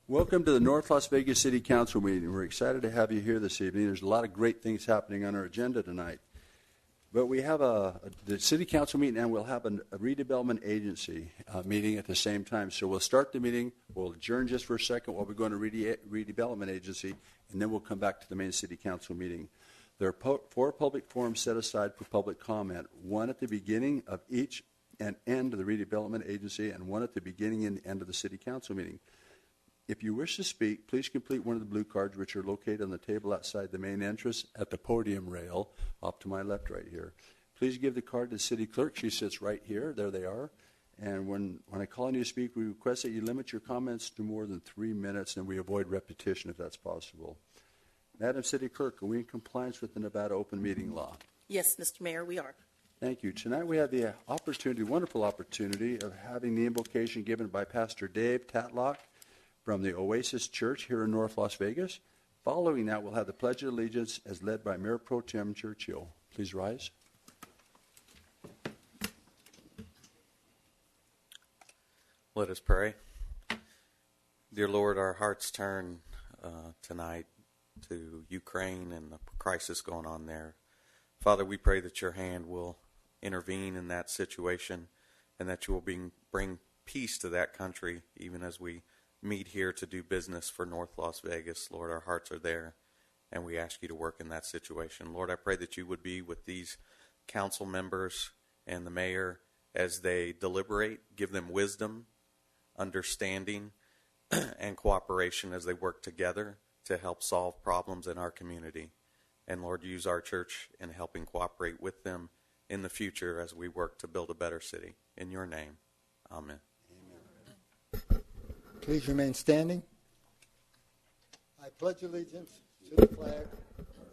Welcome to the North Las Vegas City Council meeting. We're excited to have you here this evening. There's a lot of great things happening on our agenda tonight. But we have the City Council meeting, and we'll have a redevelopment agency meeting at the same time. So we'll start the meeting, we'll adjourn just for a second while we go into redevelopment agency, and then we'll come back to the main City Council meeting. There are 4 public forums set aside for public comment, one at the beginning of each and end of the redevelopment agency, and one at the beginning and end of the City Council meeting. If you wish to speak, please complete one of the blue cards, which are located on the table outside the main entrance at the podium rail, off to my left right here. Please give the card to the city clerk. She sits right here. There they are. And when I call on you to speak, we request that you limit your comments to more than 3 minutes, and we avoid repetition if that's possible. Madam City Clerk, are we in compliance with the Nevada Open Meeting Law? Yes, Mr. Mayor, we are. Thank you. Tonight we have the wonderful opportunity of having the invocation given by Pastor Dave Tatlock from the Oasis Church here in North Las Vegas. Following that, we'll have the Pledge of Allegiance as led by Mayor Pro Tem Churchill. Please rise. Let us pray. Dear Lord, our hearts turn tonight to Ukraine and the crisis going on there. Father, we pray that your hand will intervene in that situation and that you will bring peace to that country even as we meet here to do business for North Las Vegas. Lord, our hearts are there, and we ask you to work in that situation. Lord, I pray that you would be with these council members and the mayor as they deliberate. Give them wisdom, understanding, and cooperation as they work together to help solve problems in our community. And Lord, use our church in helping cooperate with them in the future as we work to build a better city. In your name, amen. Please remain standing. I pledge allegiance to the flag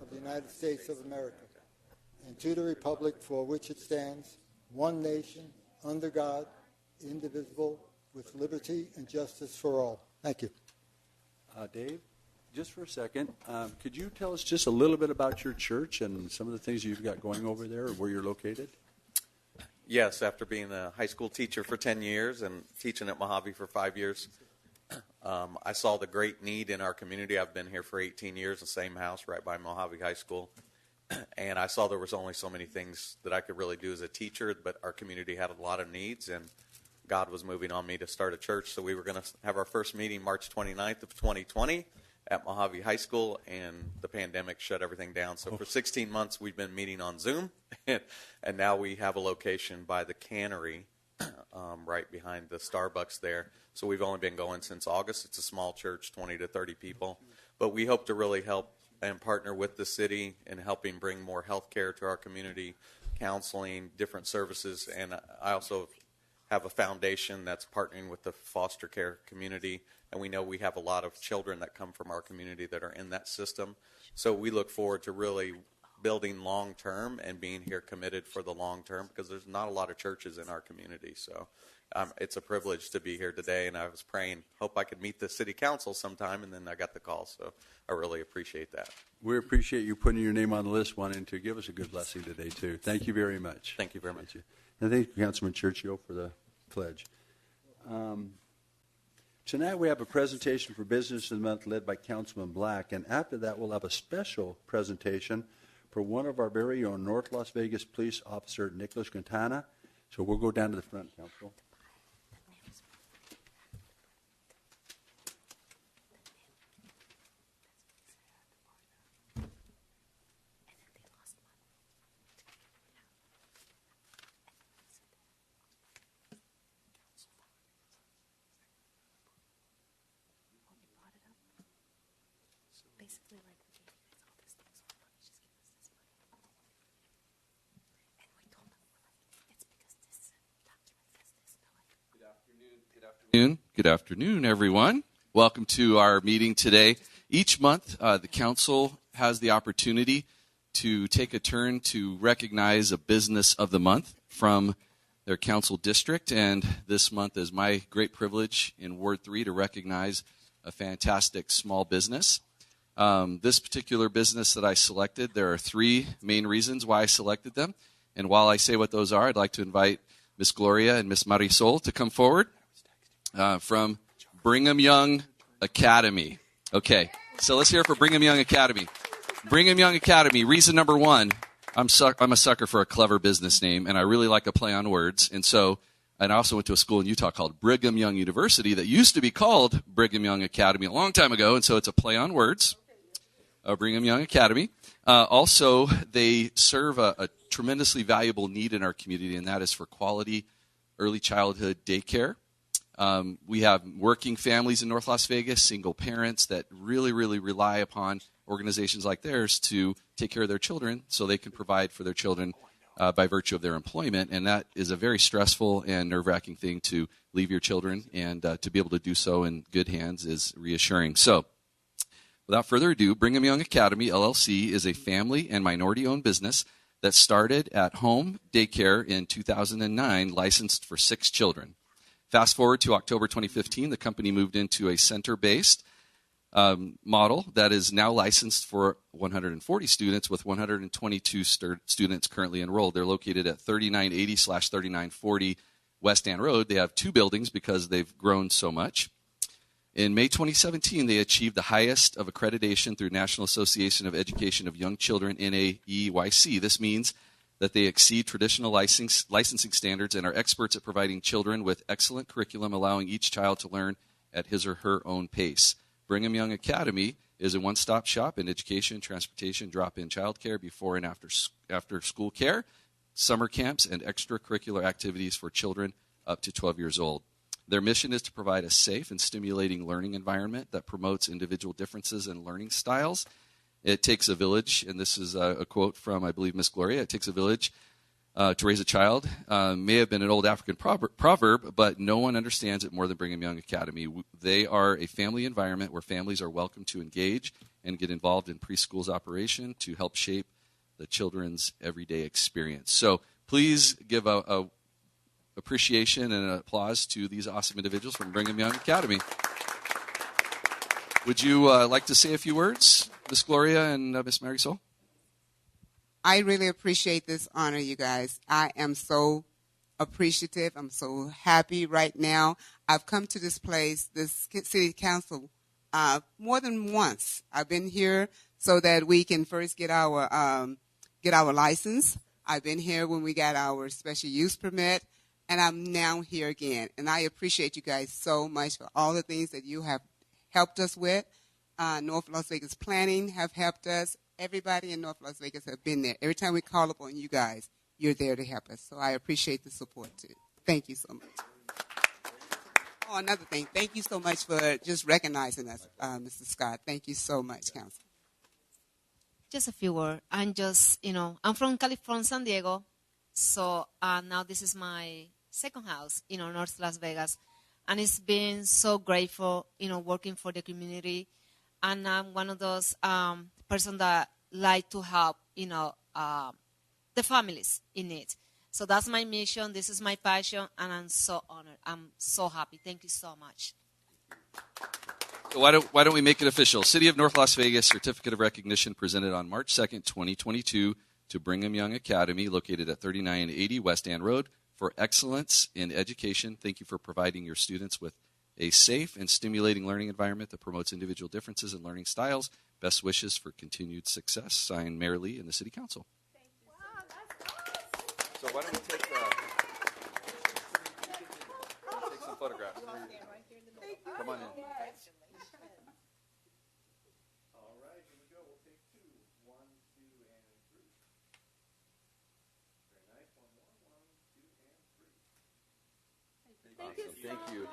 of the United States of America and to the republic for which it stands, one nation, under God, indivisible, with liberty and justice for all. Thank you. Dave, just for a second, could you tell us just a little bit about your church and some of the things you've got going over there, where you're located? Yes, after being a high school teacher for 10 years and teaching at Mojave for 5 years, I saw the great need in our community. I've been here for 18 years, the same house right by Mojave High School. And I saw there was only so many things that I could really do as a teacher, but our community had a lot of needs, and God was moving on me to start a church. So we were going to have our first meeting March 29th of 2020 at Mojave High School, and the pandemic shut everything down. So for 16 months, we've been meeting on Zoom, and now we have a location by the cannery right behind the Starbucks there. So we've only been going since August. It's a small church, 20 to 30 people. But we hope to really help and partner with the city in helping bring more health care to our community, counseling, different services. And I also have a foundation that's partnering with the foster care community. And we know we have a lot of children that come from our community that are in that system. So we look forward to really building long-term and being here committed for the long-term, because there's not a lot of churches in our community. So it's a privilege to be here today, and I was praying, hope I could meet the city council sometime, and then I got the call. So I really appreciate that. We appreciate you putting your name on the list, wanting to give us a good blessing today, too. Thank you very much. Thank you very much. And thank you, Councilman Churchill, for the pledge. Tonight we have a presentation for Business of the Month led by Councilman Black, and after that we'll have a special presentation for one of our very own North Las Vegas police officer, Nicholas Quintana. So we'll go down to the front, Council. Basically, like, we gave you guys all this thing, so why don't you just give us this money? And we told them, we're like, it's because this document says this. They're like, Good afternoon, everyone. Welcome to our meeting today. Each month, the council has the opportunity to take a turn to recognize a business of the month from their council district, and this month is my great privilege in Ward 3 to recognize a fantastic small business. This particular business that I selected, there are 3 main reasons why I selected them. And while I say what those are, I'd like to invite Miss Gloria and Miss Marisol to come forward from Brigham Young Academy. Okay, so let's hear it for Brigham Young Academy. Brigham Young Academy, reason number one, I'm a sucker for a clever business name, and I really like a play on words. And I also went to a school in Utah called Brigham Young University that used to be called Brigham Young Academy a long time ago, and so it's a play on words. Brigham Young Academy. Also, they serve a tremendously valuable need in our community, and that is for quality early childhood daycare. We have working families in North Las Vegas, single parents that really, really rely upon organizations like theirs to take care of their children so they can provide for their children by virtue of their employment. And that is a very stressful and nerve-wracking thing to leave your children, and to be able to do so in good hands is reassuring. So, without further ado, Brigham Young Academy, LLC, is a family and minority-owned business that started at home daycare in 2009, licensed for 6 children. Fast forward to October 2015, the company moved into a center-based model that is now licensed for 140 students with 122 students currently enrolled. They're located at 3980/3940 West Ann Road. They have 2 buildings because they've grown so much. In May 2017, they achieved the highest of accreditation through National Association of Education of Young Children, NAEYC. This means that they exceed traditional licensing standards and are experts at providing children with excellent curriculum, allowing each child to learn at his or her own pace. Brigham Young Academy is a one-stop shop in education, transportation, drop-in childcare, before and after school care, summer camps, and extracurricular activities for children up to 12 years old. Their mission is to provide a safe and stimulating learning environment that promotes individual differences in learning styles. It takes a village, and this is a quote from, I believe, Miss Gloria. It takes a village to raise a child. May have been an old African proverb, but no one understands it more than Brigham Young Academy. They are a family environment where families are welcome to engage and get involved in preschool's operation to help shape the children's everyday experience. So please give a appreciation and an applause to these awesome individuals from Brigham Young Academy. Would you like to say a few words, Miss Gloria and Miss Marisol? I really appreciate this honor, you guys. I am so appreciative. I'm so happy right now. I've come to this place, this city council, more than once. I've been here so that we can first get our license. I've been here when we got our special use permit, and I'm now here again. And I appreciate you guys so much for all the things that you have helped us with. North Las Vegas Planning have helped us. Everybody in North Las Vegas have been there. Every time we call upon you guys, you're there to help us. So I appreciate the support, too. Thank you so much. Oh, another thing. Thank you so much for just recognizing us, Mr. Scott. Thank you so much, Council. Just a few words. I'm from California, San Diego. So now this is my second house, North Las Vegas. And it's been so grateful, working for the community. And I'm one of those person that like to help, the families in need. So that's my mission. This is my passion, and I'm so honored. I'm so happy. Thank you so much. So why don't we make it official? City of North Las Vegas Certificate of Recognition presented on March 2nd, 2022 to Brigham Young Academy, located at 3980 West Ann Road, for excellence in education. Thank you for providing your students with a safe and stimulating learning environment that promotes individual differences in learning styles. Best wishes for continued success. Signed, Mayor Lee and the City Council. Thank you. Wow, that's awesome. So why don't we take some photographs? Come on in. All right, here we go. We'll take 2. 1, 2, and 3. Very nice. 1 more. 1, 2, and 3. Thank you.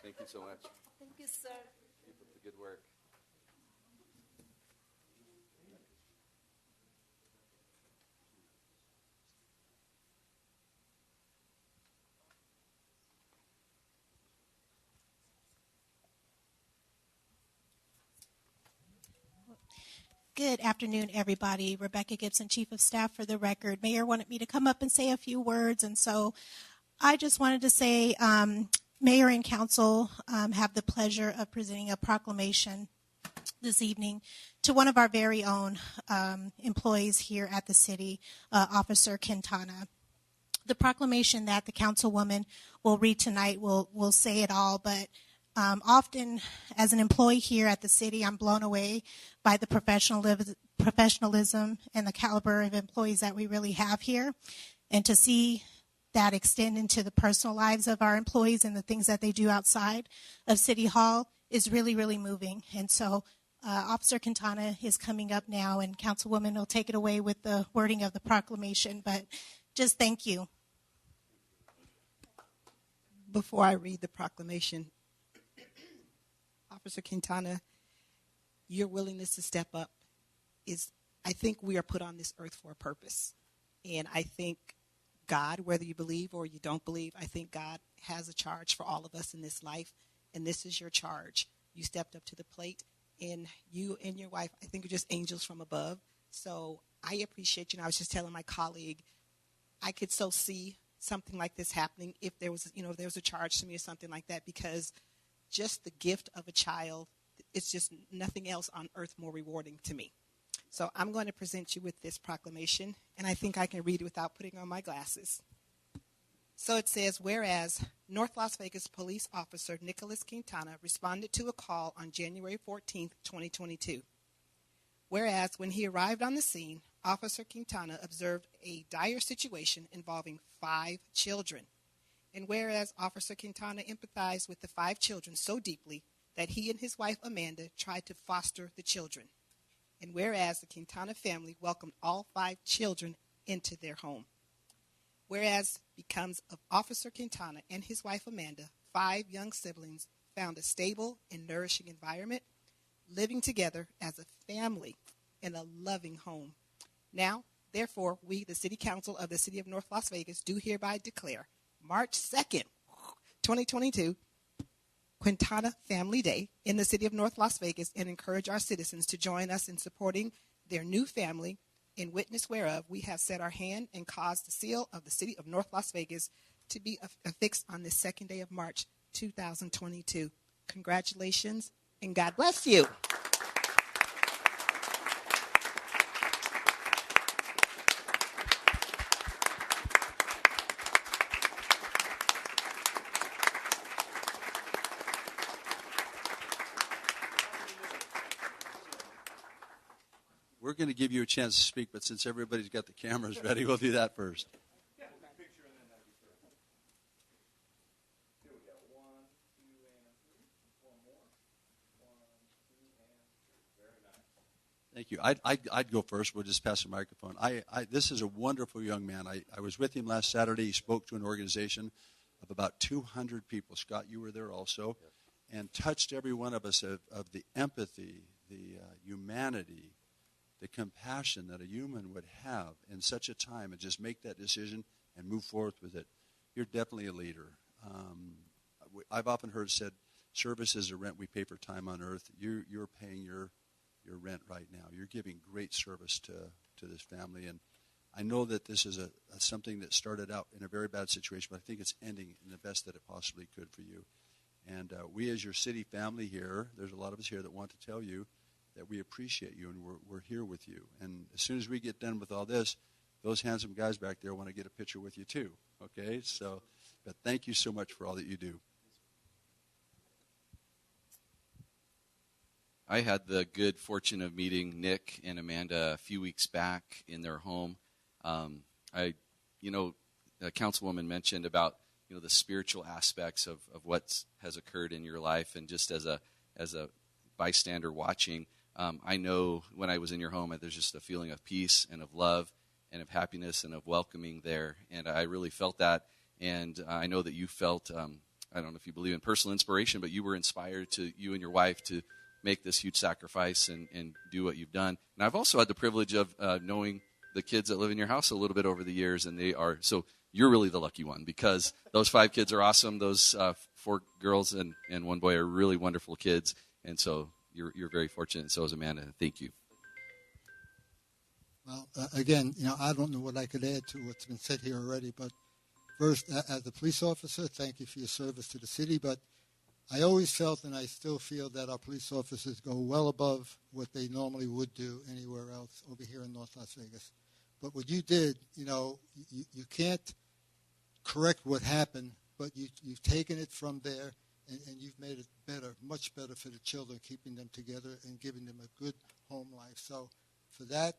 Thank you so much. Thank you, sir. Keep up the good work. Good afternoon, everybody. Rebecca Gibson, Chief of Staff for the record. Mayor wanted me to come up and say a few words, and so I just wanted to say Mayor and Council have the pleasure of presenting a proclamation this evening to one of our very own employees here at the city, Officer Quintana. The proclamation that the councilwoman will read tonight will say it all, but Often, as an employee here at the city, I'm blown away by the professionalism and the caliber of employees that we really have here. And to see that extend into the personal lives of our employees and the things that they do outside of City Hall is really, really moving. And so Officer Quintana is coming up now, and Councilwoman will take it away with the wording of the proclamation. But just thank you. Before I read the proclamation, Officer Quintana, your willingness to step up I think we are put on this earth for a purpose. And I think God, whether you believe or you don't believe, I think God has a charge for all of us in this life, and this is your charge. You stepped up to the plate, and you and your wife, I think, are just angels from above. So I appreciate you. And I was just telling my colleague, I could so see something like this happening if there was, if there was a charge to me or something like that, because just the gift of a child, it's just nothing else on earth more rewarding to me. So I'm going to present you with this proclamation, and I think I can read it without putting on my glasses. So it says, whereas North Las Vegas police officer Nicholas Quintana responded to a call on January 14th, 2022. Whereas when he arrived on the scene, Officer Quintana observed a dire situation involving 5 children. And whereas Officer Quintana empathized with the 5 children so deeply that he and his wife Amanda tried to foster the children. And whereas the Quintana family welcomed all 5 children into their home. Whereas because of Officer Quintana and his wife Amanda, 5 young siblings found a stable and nourishing environment, living together as a family in a loving home. Now, therefore, we, the City Council of the City of North Las Vegas, do hereby declare March 2nd, 2022, Quintana Family Day in the City of North Las Vegas, and encourage our citizens to join us in supporting their new family, in witness whereof we have set our hand and caused the seal of the City of North Las Vegas to be affixed on the 2nd day of March 2022. Congratulations, and God bless you. We're going to give you a chance to speak, but since everybody's got the cameras ready, we'll do that first. Thank you. I'd go first. We'll just pass the microphone. This is a wonderful young man. I was with him last Saturday. He spoke to an organization of about 200 people. Scott, you were there also, and touched every one of us of the empathy, the humanity, the compassion that a human would have in such a time, and just make that decision and move forward with it. You're definitely a leader. I've often heard said, service is a rent we pay for time on earth. You're paying your rent right now. You're giving great service to this family, and I know that this is something that started out in a very bad situation, but I think it's ending in the best that it possibly could for you. And we as your city family here, there's a lot of us here that want to tell you that we appreciate you, and we're here with you. And as soon as we get done with all this, those handsome guys back there want to get a picture with you too, okay? So, but thank you so much for all that you do. I had the good fortune of meeting Nick and Amanda a few weeks back in their home. The councilwoman mentioned about the spiritual aspects of what has occurred in your life, and just as a bystander watching, I know when I was in your home, there's just a feeling of peace and of love and of happiness and of welcoming there, and I really felt that. And I know that you felt, I don't know if you believe in personal inspiration, but you were inspired you and your wife to make this huge sacrifice and do what you've done. And I've also had the privilege of knowing the kids that live in your house a little bit over the years, and so you're really the lucky one, because those 5 kids are awesome. Those 4 girls and 1 boy are really wonderful kids, and so you're very fortunate, and so is Amanda. Thank you. Well, again, I don't know what I could add to what's been said here already, but first, as a police officer, thank you for your service to the city, but I always felt, and I still feel, that our police officers go well above what they normally would do anywhere else over here in North Las Vegas. But what you did, you can't correct what happened, but you've taken it from there and you've made it better, much better for the children, keeping them together and giving them a good home life. So for that,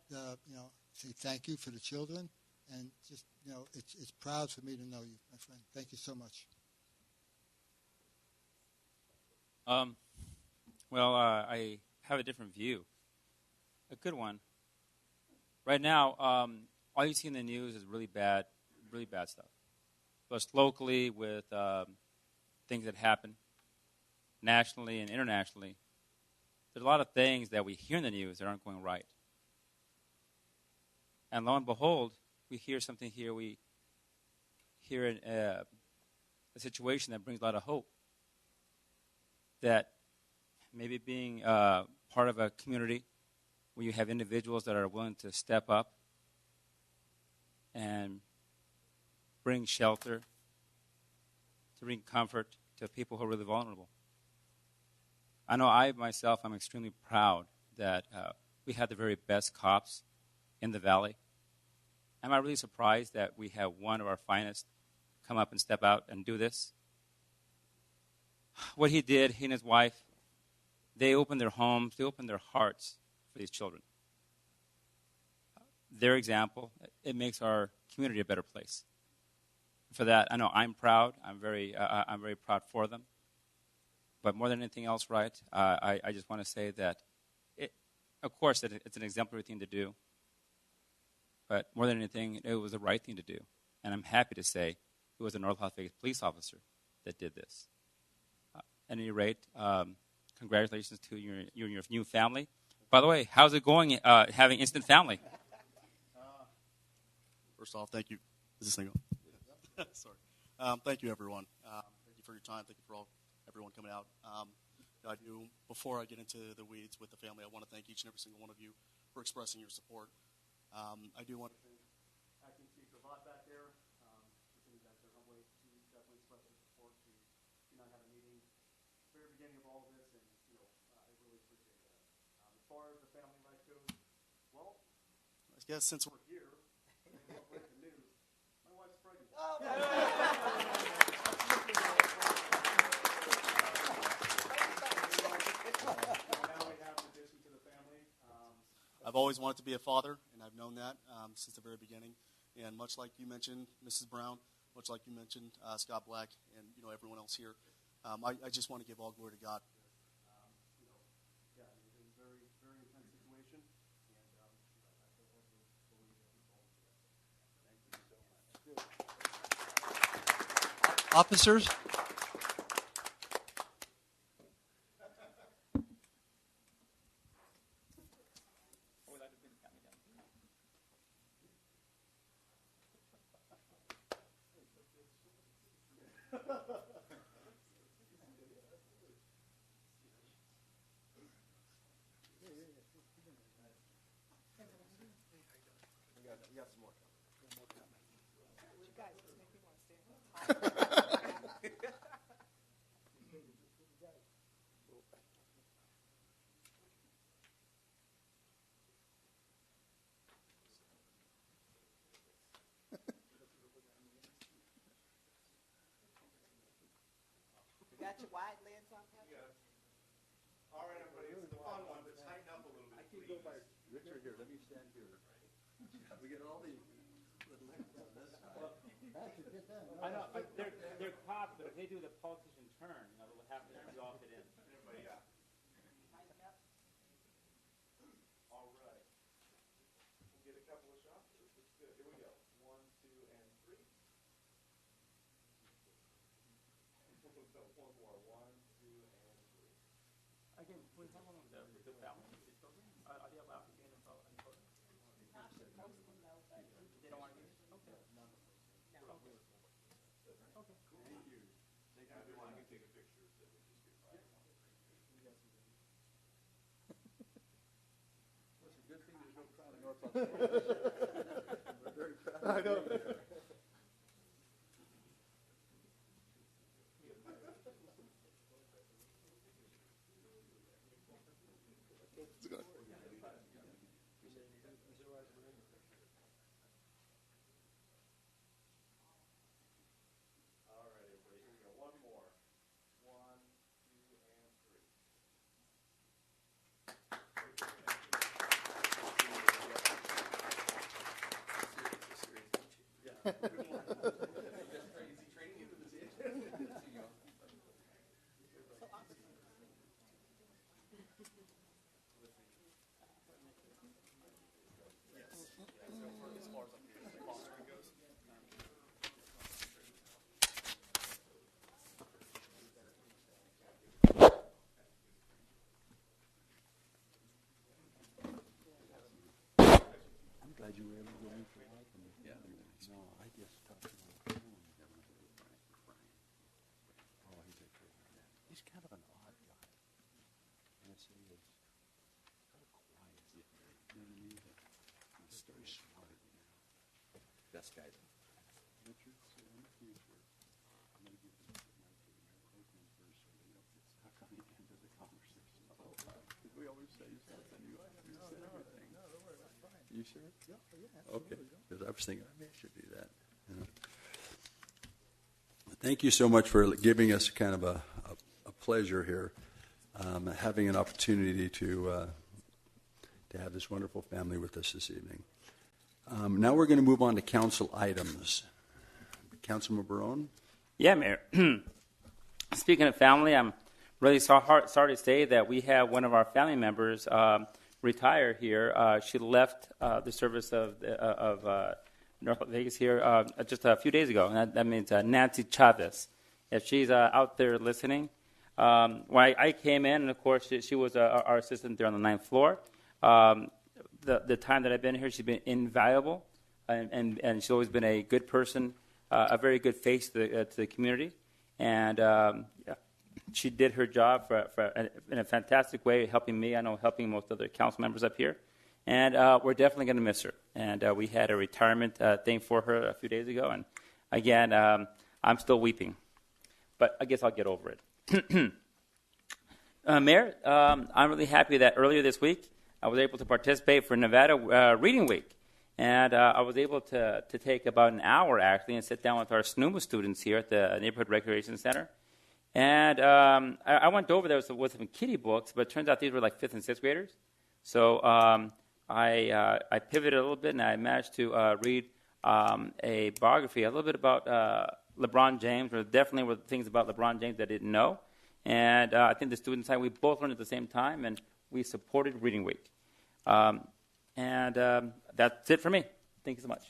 say thank you for the children, and just, it's proud for me to know you, my friend. Thank you so much. Well, I have a different view, a good one. Right now, all you see in the news is really bad stuff. Plus, locally, with things that happen nationally and internationally, there's a lot of things that we hear in the news that aren't going right. And lo and behold, we hear something here. We hear a situation that brings a lot of hope. That maybe being part of a community where you have individuals that are willing to step up and bring shelter, to bring comfort to people who are really vulnerable. I know I myself, I'm extremely proud that we have the very best cops in the valley. Am I really surprised that we have one of our finest come up and step out and do this? What he did, he and his wife, they opened their homes, they opened their hearts for these children. Their example, it makes our community a better place. For that, I know I'm proud. I'm very proud for them. But more than anything else, right, I just want to say that, of course, it's an exemplary thing to do. But more than anything, it was the right thing to do. And I'm happy to say it was a North Las Vegas police officer that did this. At any rate, congratulations to you and your new family. By the way, how's it going having instant family? First off, thank you. Is this thing on? Sorry. Thank you, everyone. Thank you for your time. Thank you for everyone coming out. Before I get into the weeds with the family, I want to thank each and every single one of you for expressing your support. I do want to thank Acting Chief Ravat back there. That they're humbly to definitely express their support to not have a meeting at the very beginning of all of this, and I really appreciate that. As far as the family life goes, well, I guess since we're here, we'll break the news. My wife's pregnant. Oh, I've always wanted to be a father, and I've known that since the very beginning. And much like you mentioned, Mrs. Brown, much like you mentioned, Scott Black, and everyone else here, I just want to give all glory to God. Yeah, it was a very, very intense situation, and I believe that Thank you so much. Officers? Got your wide lens on? Yeah. All right, everybody, it's the fun one, but tighten up a little bit, please. Richard, here, let me stand here. We get all the... I know, they're cops, but if they do the politician turn, they'll have to be all fit in. Everybody, yeah. All right. We'll get a couple of shots. This looks good. Here we go. 1, 2, and 3. One more. 1, 2, and 3. Again, we have one of the family, the children. Are they allowed to be in the photo? They don't want to be? Okay. Okay. Thank you. Now, if you want, I can take a picture. So we just get right. It's a good thing there's no crowd in North Las Vegas. We're very proud. I know. All right, everybody, here we go. One more. 1, I'm glad you were able to go in for that. Yeah. No, I just talked to him on the phone. Oh, he's a great man. He's kind of an odd guy. Yes, he is. Kind of quiet. You know what I mean? He's very smart. Best guy. Richard, so in the future, I'm going to give this to Mike and Mayor Pro Tem first so they know how come he ended the conversation. Because we always say something, you have to say everything. No, don't worry, that's fine. You sure? Yeah, absolutely. Okay, because I was thinking, maybe I should do that. You know. Thank you so much for giving us kind of a pleasure here, having an opportunity to have this wonderful family with us this evening. Now we're going to move on to council items. Councilman Barone? Yeah, Mayor. Speaking of family, I'm really sorry to say that we have one of our family members retire here. She left the service of North Vegas here just a few days ago, and that means Nancy Chavez. If she's out there listening, when I came in, and of course she was our assistant there on the 9th floor. The time that I've been here, she's been invaluable, and she's always been a good person, a very good face to the community, and she did her job in a fantastic way, helping me. I know helping most other council members up here, and we're definitely going to miss her. And we had a retirement thing for her a few days ago, and again, I'm still weeping, but I guess I'll get over it. Mayor, I'm really happy that earlier this week I was able to participate for Nevada Reading Week. And I was able to take about an hour, actually, and sit down with our SNUMA students here at the Neighborhood Recreation Center. And I went over there with some kiddie books, but it turns out these were like 5th and 6th graders. So I pivoted a little bit, and I managed to read a biography, a little bit about LeBron James, or definitely were things about LeBron James that I didn't know. And I think the students and I, we both learned at the same time, and we supported Reading Week. That's it for me. Thank you so much.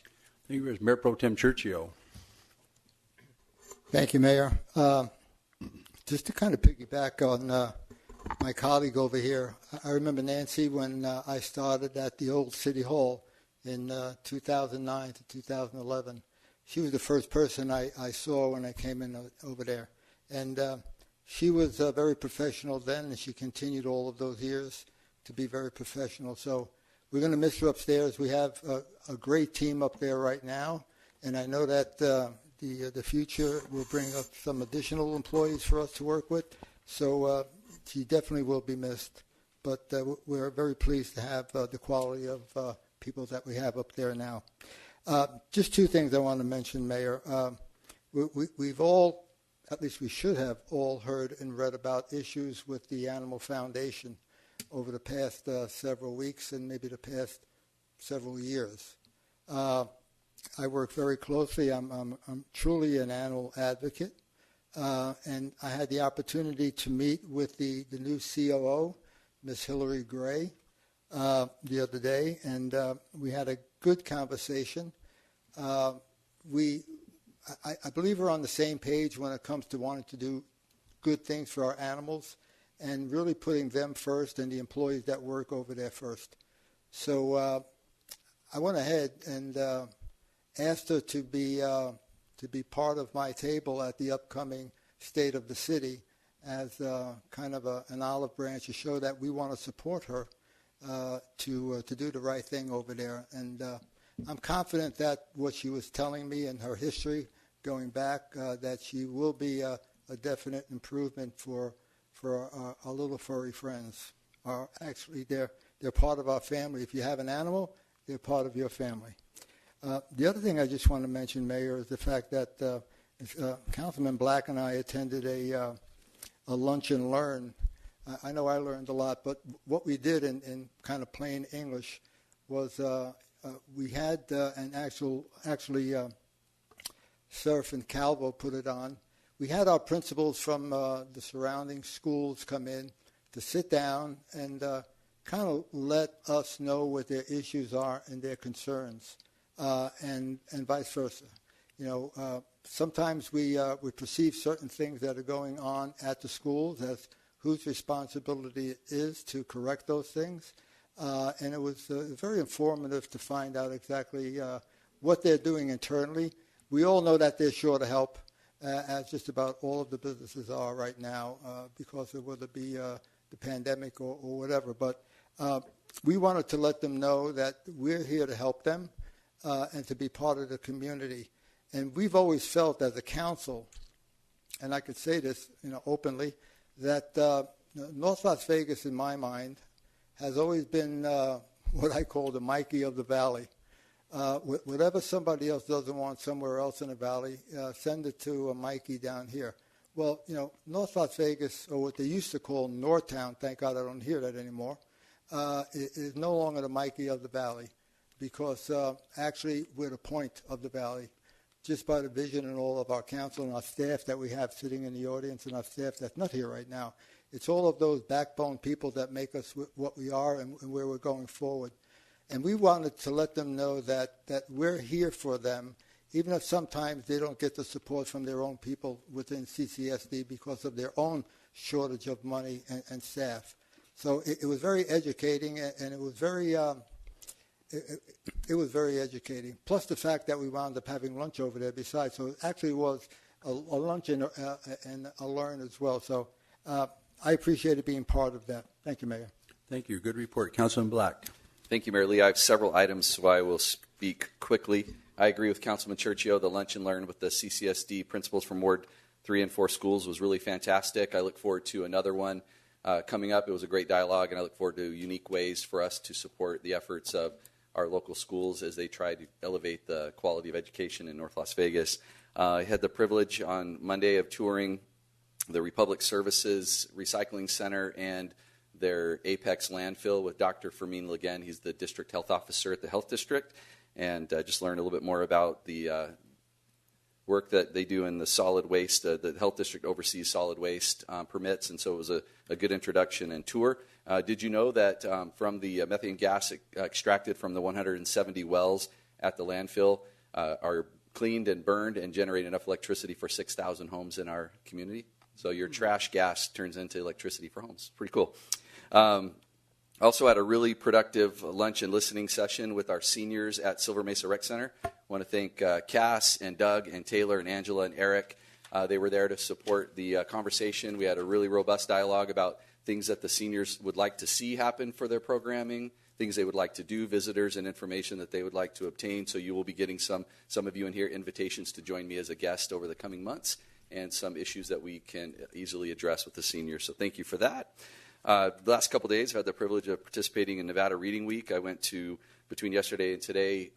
Thank you, Mayor Pro Tem Churchio. Thank you, Mayor. Just to kind of piggyback on my colleague over here, I remember Nancy when I started at the old City Hall in 2009 to 2011. She was the first person I saw when I came in over there. And she was very professional then, and she continued all of those years to be very professional. So we're going to miss her upstairs. We have a great team up there right now, and I know that the future will bring up some additional employees for us to work with. So she definitely will be missed. But we're very pleased to have the quality of people that we have up there now. Just two things I want to mention, Mayor. We've all, at least we should have all heard and read about issues with the Animal Foundation over the past several weeks and maybe the past several years. I work very closely. I'm truly an animal advocate, and I had the opportunity to meet with the new COO, Ms. Hillary Gray, the other day, and we had a good conversation. I believe we're on the same page when it comes to wanting to do good things for our animals and really putting them first and the employees that work over there first. So I went ahead and asked her to be part of my table at the upcoming State of the City as kind of an olive branch to show that we want to support her to do the right thing over there. And I'm confident that what she was telling me and her history going back, that she will be a definite improvement for our little furry friends. Actually, they're part of our family. If you have an animal, they're part of your family. The other thing I just want to mention, Mayor, is the fact that Councilman Black and I attended a lunch and learn. I know I learned a lot, but what we did in kind of plain English was we had an actually Surf and Calvo put it on. We had our principals from the surrounding schools come in to sit down and kind of let us know what their issues are and their concerns, and vice versa. Sometimes we perceive certain things that are going on at the schools as whose responsibility it is to correct those things. And it was very informative to find out exactly what they're doing internally. We all know that they're short of help, as just about all of the businesses are right now, because of whether it be the pandemic or whatever. But we wanted to let them know that we're here to help them and to be part of the community. And we've always felt as a council, and I could say this openly, that North Las Vegas, in my mind, has always been what I call the Mikey of the Valley. Whatever somebody else doesn't want somewhere else in the valley, send it to a Mikey down here. Well, North Las Vegas, or what they used to call Northtown, thank God I don't hear that anymore, is no longer the Mikey of the Valley, because actually we're the point of the valley, just by the vision and all of our council and our staff that we have sitting in the audience and our staff that's not here right now. It's all of those backbone people that make us what we are and where we're going forward. And we wanted to let them know that we're here for them, even if sometimes they don't get the support from their own people within CCSD because of their own shortage of money and staff. So it was very educating, and it was very it was very educating. Plus the fact that we wound up having lunch over there besides. So it actually was a lunch and a learn as well. So I appreciated being part of that. Thank you, Mayor. Thank you. Good report. Councilman Black. Thank you, Mayor Lee. I have several items, so I will speak quickly. I agree with Councilman Churchio. The lunch and learn with the CCSD principals from Ward 3 and 4 schools was really fantastic. I look forward to another one coming up. It was a great dialogue, and I look forward to unique ways for us to support the efforts of our local schools as they try to elevate the quality of education in North Las Vegas. I had the privilege on Monday of touring the Republic Services Recycling Center and their Apex landfill with Dr. Fermin Leguen. He's the district health officer at the health district, and just learned a little bit more about the work that they do in the solid waste. The health district oversees solid waste permits, and so it was a good introduction and tour. Did you know that from the methane gas extracted from the 170 wells at the landfill are cleaned and burned and generate enough electricity for 6,000 homes in our community? So your trash gas turns into electricity for homes. Pretty cool. Also had a really productive lunch and listening session with our seniors at Silver Mesa Rec Center. I want to thank Cass and Doug and Taylor and Angela and Eric. They were there to support the conversation. We had a really robust dialogue about things that the seniors would like to see happen for their programming, things they would like to do, visitors and information that they would like to obtain. So you will be getting some of you in here invitations to join me as a guest over the coming months, and some issues that we can easily address with the seniors. So thank you for that. The last couple of days, I had the privilege of participating in Nevada Reading Week. I went to, between yesterday and today,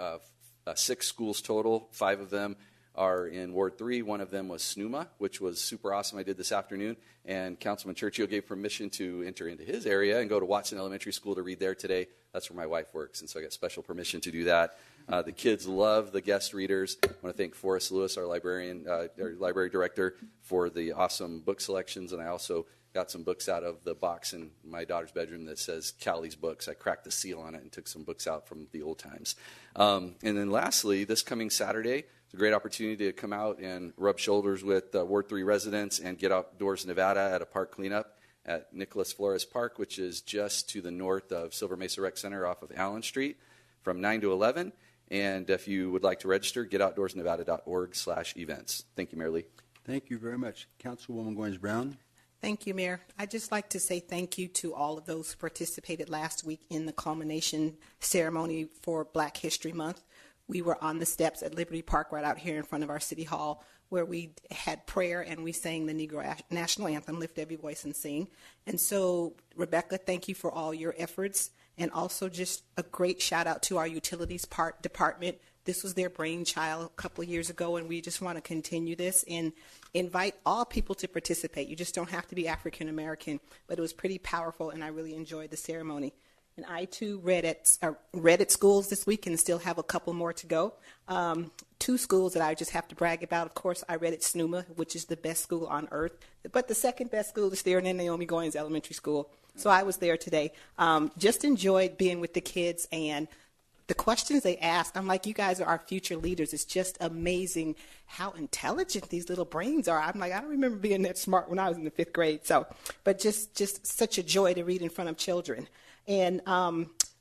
6 schools total. 5 of them are in Ward 3. One of them was SNUMA, which was super awesome. I did this afternoon, and Councilman Churchill gave permission to enter into his area and go to Watson Elementary School to read there today. That's where my wife works, and so I got special permission to do that. The kids love the guest readers. I want to thank Forrest Lewis, our librarian, our library director, for the awesome book selections, and I also got some books out of the box in my daughter's bedroom that says Callie's Books. I cracked the seal on it and took some books out from the old times. And then lastly, this coming Saturday, it's a great opportunity to come out and rub shoulders with Ward 3 residents and get outdoors in Nevada at a park cleanup at Nicholas Flores Park, which is just to the north of Silver Mesa Rec Center off of Allen Street, from 9 to 11. And if you would like to register, getoutdoorsnevada.org/events. Thank you, Mayor Lee. Thank you very much. Councilwoman Goins-Brown. Thank you, Mayor. I'd just like to say thank you to all of those who participated last week in the culmination ceremony for Black History Month. We were on the steps at Liberty Park right out here in front of our City Hall, where we had prayer and we sang the Negro National Anthem, Lift Every Voice and Sing. And so, Rebecca, thank you for all your efforts, and also just a great shout out to our utilities department. This was their brainchild a couple of years ago, and we just want to continue this and invite all people to participate. You just don't have to be African American, but it was pretty powerful, and I really enjoyed the ceremony. And I, too, read at schools this week and still have a couple more to go. two schools that I just have to brag about. Of course, I read at SNUMA, which is the best school on earth. But the second best school is there in Naomi Goins Elementary School. So I was there today. Just enjoyed being with the kids and the questions they ask. I'm like, you guys are our future leaders. It's just amazing how intelligent these little brains are. I'm like, I don't remember being that smart when I was in the 5th grade. So, but just such a joy to read in front of children. And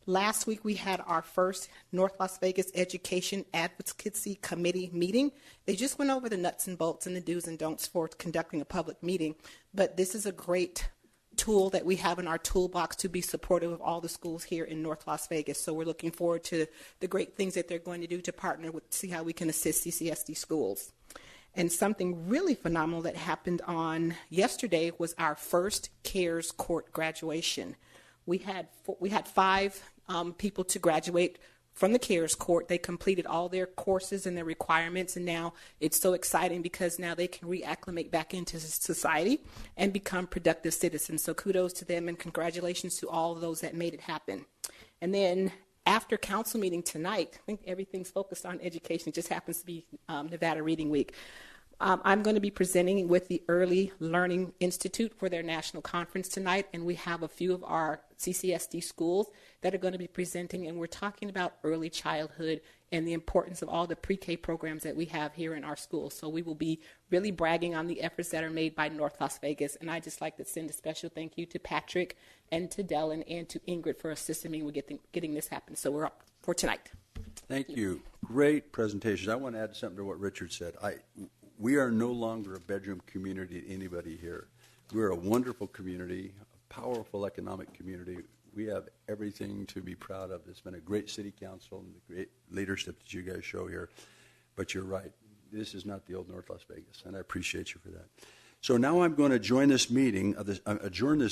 last week we had our first North Las Vegas Education Advocacy Committee meeting. They just went over the nuts and bolts and the do's and don'ts for conducting a public meeting. But this is a great tool that we have in our toolbox to be supportive of all the schools here in North Las Vegas. So we're looking forward to the great things that they're going to do to partner with, see how we can assist CCSD schools. And something really phenomenal that happened on yesterday was our first CARES Court graduation. We had 5 people to graduate from the CARES Court. They completed all their courses and their requirements, and now it's so exciting because now they can reacclimate back into society and become productive citizens. So kudos to them and congratulations to all of those that made it happen. And then after council meeting tonight, I think everything's focused on education. It just happens to be Nevada Reading Week. I'm going to be presenting with the Early Learning Institute for their national conference tonight, and we have a few of our CCSD schools that are going to be presenting, and we're talking about early childhood and the importance of all the pre-K programs that we have here in our schools. So we will be really bragging on the efforts that are made by North Las Vegas, and I'd just like to send a special thank you to Patrick and to Dellen and to Ingrid for assisting me with getting this happen. So we're up for tonight. Thank you. Great presentations. I want to add something to what Richard said. We are no longer a bedroom community to anybody here. We're a wonderful community, a powerful economic community. We have everything to be proud of. It's been a great city council and the great leadership that you guys show here. But you're right. This is not the old North Las Vegas, and I appreciate you for that. So now I'm going to join this meeting of adjourning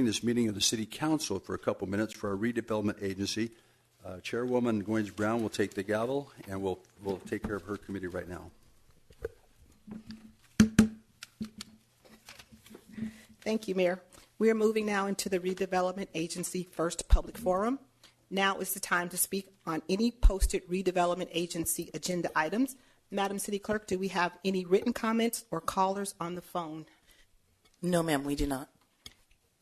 this meeting of the City Council for a couple minutes for our redevelopment agency. Chairwoman Goins Brown will take the gavel, and we'll take care of her committee right now. Thank you, Mayor. We are moving now into the Redevelopment Agency First Public Forum. Now is the time to speak on any posted Redevelopment Agency agenda items. Madam City Clerk, do we have any written comments or callers on the phone? No, ma'am, we do not.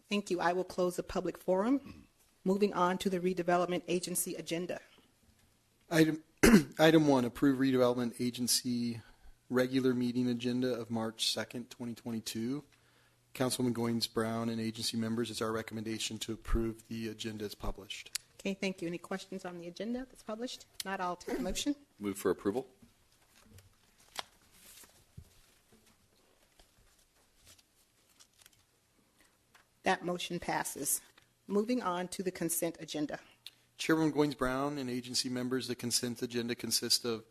Thank you. I will close the public forum. Moving on to the Redevelopment Agency agenda. Item 1, approve Redevelopment Agency regular meeting agenda of March 2nd, 2022. Councilwoman Goins Brown and agency members, it's our recommendation to approve the agenda as published. Okay, thank you. Any questions on the agenda that's published? Not, I'll take a motion. Move for approval. That motion passes. Moving on to the consent agenda. Chairwoman Goins Brown and agency members, the consent agenda consists of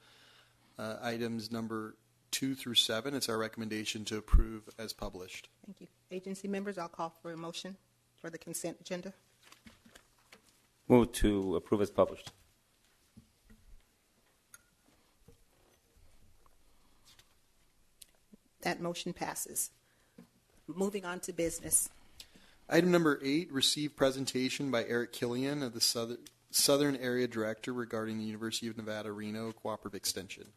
items number 2 through 7. It's our recommendation to approve as published. Thank you. Agency members, I'll call for a motion for the consent agenda. Move to approve as published. That motion passes. Moving on to business. Item number 8, receive presentation by Eric Killian of the Southern Area Director regarding the University of Nevada, Reno Cooperative Extension.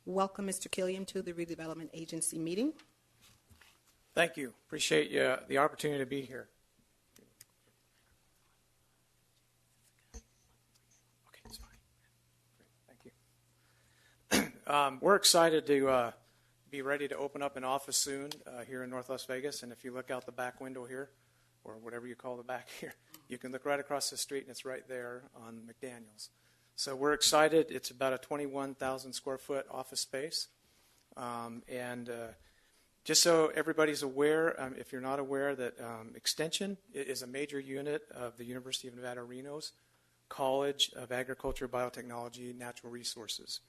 Welcome, Mr. Killian, to the Redevelopment Agency meeting. Thank you. Appreciate the opportunity to be here. Okay, that's fine. Thank you. We're excited to be ready to open up an office soon here in North Las Vegas. And if you look out the back window here, or whatever you call the back here, you can look right across the street, and it's right there on McDaniels. So we're excited. It's about a 21,000 square foot office space. Just so everybody's aware, if you're not aware, that Extension is a major unit of the University of Nevada, Reno's College of Agriculture, Biotechnology, Natural Resources.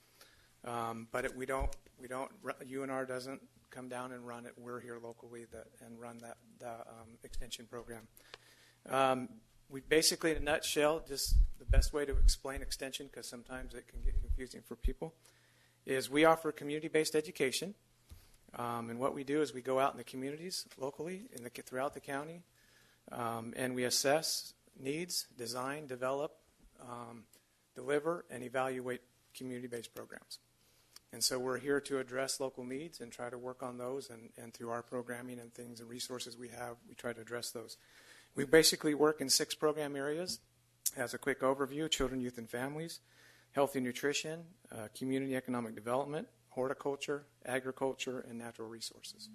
But UNR doesn't come down and run it. We're here locally and run the Extension program. We basically, in a nutshell, just the best way to explain Extension, because sometimes it can get confusing for people, is we offer community-based education. And what we do is we go out in the communities locally throughout the county, and we assess needs, design, develop deliver, and evaluate community-based programs. And so we're here to address local needs and try to work on those, and through our programming and things and resources we have, we try to address those. We basically work in 6 program areas. As a quick overview: children, youth, and families, healthy nutrition, community economic development, horticulture, agriculture, and natural resources.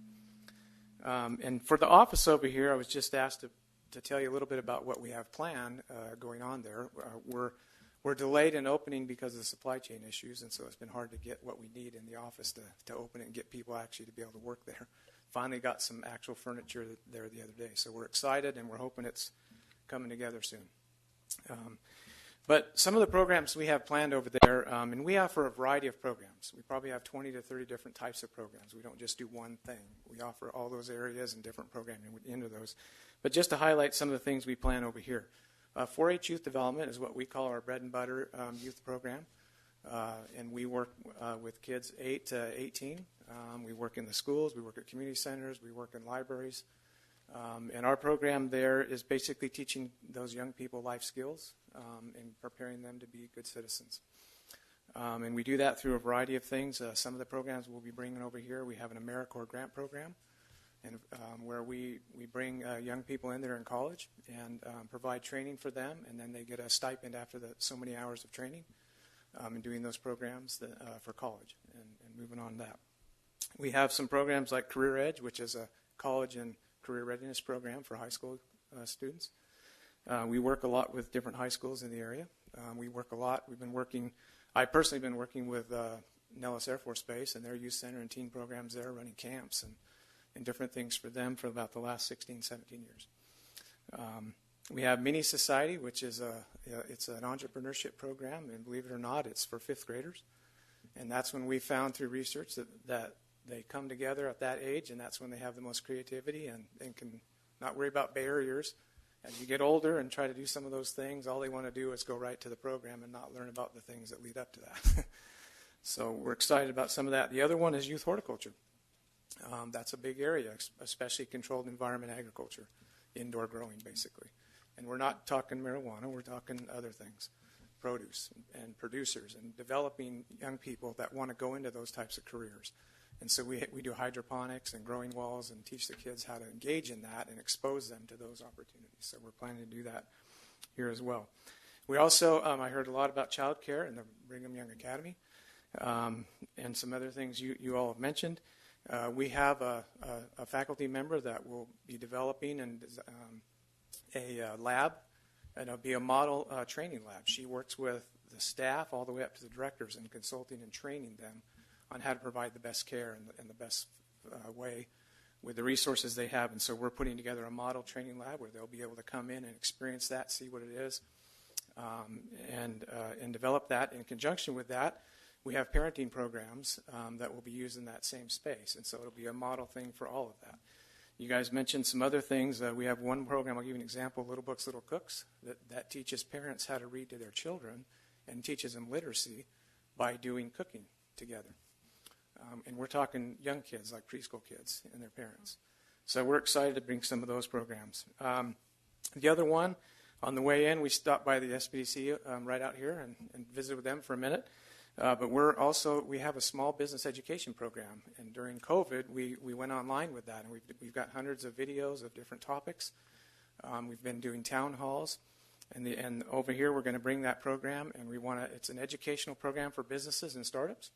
And for the office over here, I was just asked to tell you a little bit about what we have planned going on there. We're delayed in opening because of the supply chain issues, and so it's been hard to get what we need in the office to open it and get people actually to be able to work there. Finally got some actual furniture there the other day, so we're excited, and we're hoping it's coming together soon. But some of the programs we have planned over there, and we offer a variety of programs. We probably have 20 to 30 different types of programs. We don't just do one thing. We offer all those areas and different programming into those. But just to highlight some of the things we plan over here. 4-H Youth Development is what we call our bread and butter youth program. And we work with kids 8 to 18. We work in the schools. We work at community centers. We work in libraries. And our program there is basically teaching those young people life skills and preparing them to be good citizens. And we do that through a variety of things. Some of the programs we'll be bringing over here, we have an AmeriCorps grant program, and where we bring young people in that are in college and provide training for them, and then they get a stipend after so many hours of training and doing those programs for college and moving on to that. We have some programs like Career Edge, which is a college and career readiness program for high school students. We work a lot with different high schools in the area. We work a lot. I've personally been working with Nellis Air Force Base and their youth center and teen programs there, running camps and different things for them for about the last 16, 17 years. We have Mini Society, which is it's an entrepreneurship program, and believe it or not, it's for 5th graders. And that's when we found through research that they come together at that age, and that's when they have the most creativity and can not worry about barriers. As you get older and try to do some of those things, all they want to do is go right to the program and not learn about the things that lead up to that. So we're excited about some of that. The other one is youth horticulture. That's a big area, especially controlled environment agriculture, indoor growing basically. And we're not talking marijuana, we're talking other things, produce and producers, and developing young people that want to go into those types of careers. And so we do hydroponics and growing walls and teach the kids how to engage in that and expose them to those opportunities. So we're planning to do that here as well. We also, I heard a lot about child care and the Brigham Young Academy and some other things you all have mentioned. We have a faculty member that will be developing a lab, and it'll be a model training lab. She works with the staff all the way up to the directors and consulting and training them on how to provide the best care and the best way with the resources they have. And so we're putting together a model training lab where they'll be able to come in and experience that, see what it is, and develop that. In conjunction with that, we have parenting programs that will be used in that same space. And so it'll be a model thing for all of that. You guys mentioned some other things. We have one program, I'll give you an example, Little Books, Little Cooks, that teaches parents how to read to their children and teaches them literacy by doing cooking together. And we're talking young kids, like preschool kids and their parents. So we're excited to bring some of those programs. The other one, on the way in, we stopped by the SBDC right out here and visited with them for a minute. But we have a small business education program. And during COVID, we went online with that. And we've got hundreds of videos of different topics. We've been doing town halls. And over here, we're going to bring that program. And it's an educational program for businesses and startups.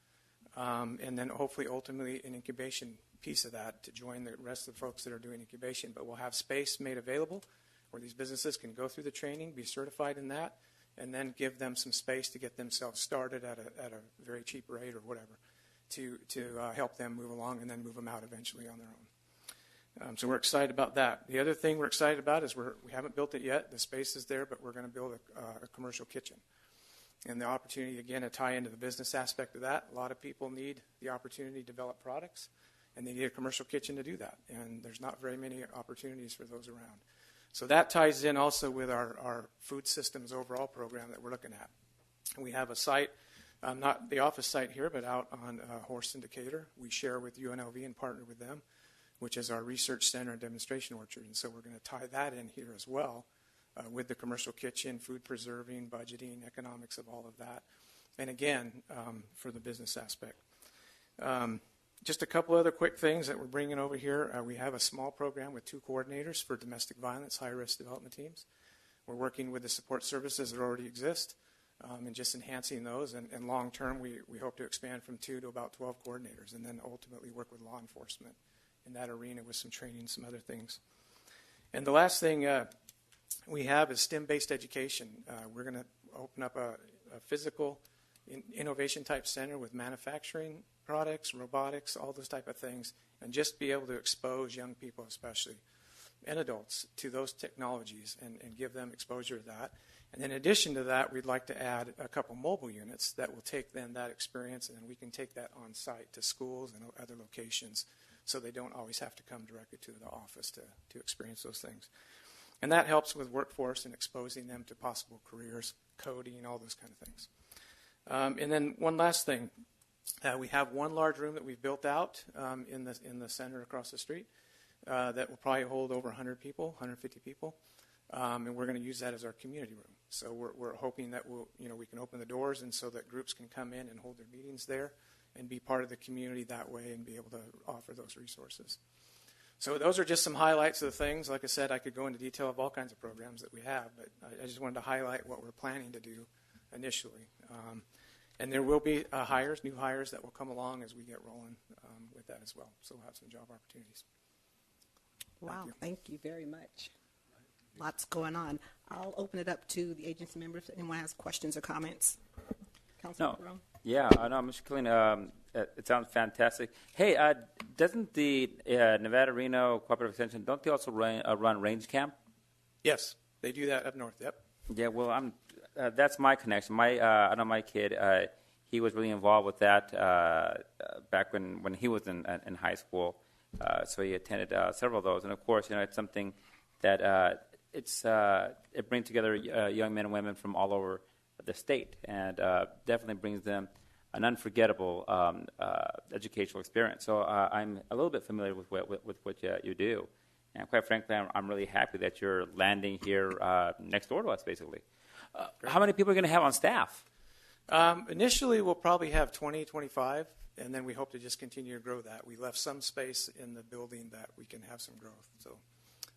And then hopefully ultimately an incubation piece of that to join the rest of the folks that are doing incubation. But we'll have space made available where these businesses can go through the training, be certified in that, and then give them some space to get themselves started at a very cheap rate or whatever to help them move along and then move them out eventually on their own. So we're excited about that. The other thing we're excited about is we haven't built it yet. The space is there, but we're going to build a commercial kitchen. And the opportunity, again, to tie into the business aspect of that. A lot of people need the opportunity to develop products, and they need a commercial kitchen to do that. And there's not very many opportunities for those around. So that ties in also with our food systems overall program that we're looking at. And we have a site, not the office site here, but out on Horse and Decatur. We share with UNLV and partner with them, which is our research center and demonstration orchard. And so we're going to tie that in here as well with the commercial kitchen, food preserving, budgeting, economics of all of that. And again, for the business aspect. Just a couple other quick things that we're bringing over here. We have a small program with 2 coordinators for domestic violence, high-risk development teams. We're working with the support services that already exist and just enhancing those. And long-term, we hope to expand from 2 to about 12 coordinators and then ultimately work with law enforcement in that arena with some training and some other things. And the last thing we have is STEM-based education. We're going to open up a physical innovation-type center with manufacturing products, robotics, all those type of things, and just be able to expose young people especially, and adults, to those technologies and give them exposure to that. And in addition to that, we'd like to add a couple mobile units that will take then that experience, and then we can take that on site to schools and other locations so they don't always have to come directly to the office to experience those things. And that helps with workforce and exposing them to possible careers, coding, all those kind of things. And then one last thing. We have one large room that we've built out in the center across the street that will probably hold over 100 people, 150 people. And we're going to use that as our community room. So we're hoping that we can open the doors and so that groups can come in and hold their meetings there and be part of the community that way and be able to offer those resources. So those are just some highlights of the things. Like I said, I could go into detail of all kinds of programs that we have, but I just wanted to highlight what we're planning to do initially. And there will be new hires that will come along as we get rolling with that as well. So we'll have some job opportunities. Wow, thank you very much. Lots going on. I'll open it up to the agency members. If anyone has questions or comments. Councilman Brown? Yeah, no, Mr. Killeen, it sounds fantastic. Hey, doesn't the Nevada Reno Cooperative Extension, don't they also run range camp? Yes, they do that up north, yep. Yeah, well, that's my connection. I know my kid, he was really involved with that back when he was in high school. So he attended several of those. And, of course, it's something that it brings together young men and women from all over the state and definitely brings them an unforgettable educational experience. So I'm a little bit familiar with what you do. And quite frankly, I'm really happy that you're landing here next door to us, basically. How many people are you going to have on staff? Initially, we'll probably have 20, 25, and then we hope to just continue to grow that. We left some space in the building that we can have some growth. So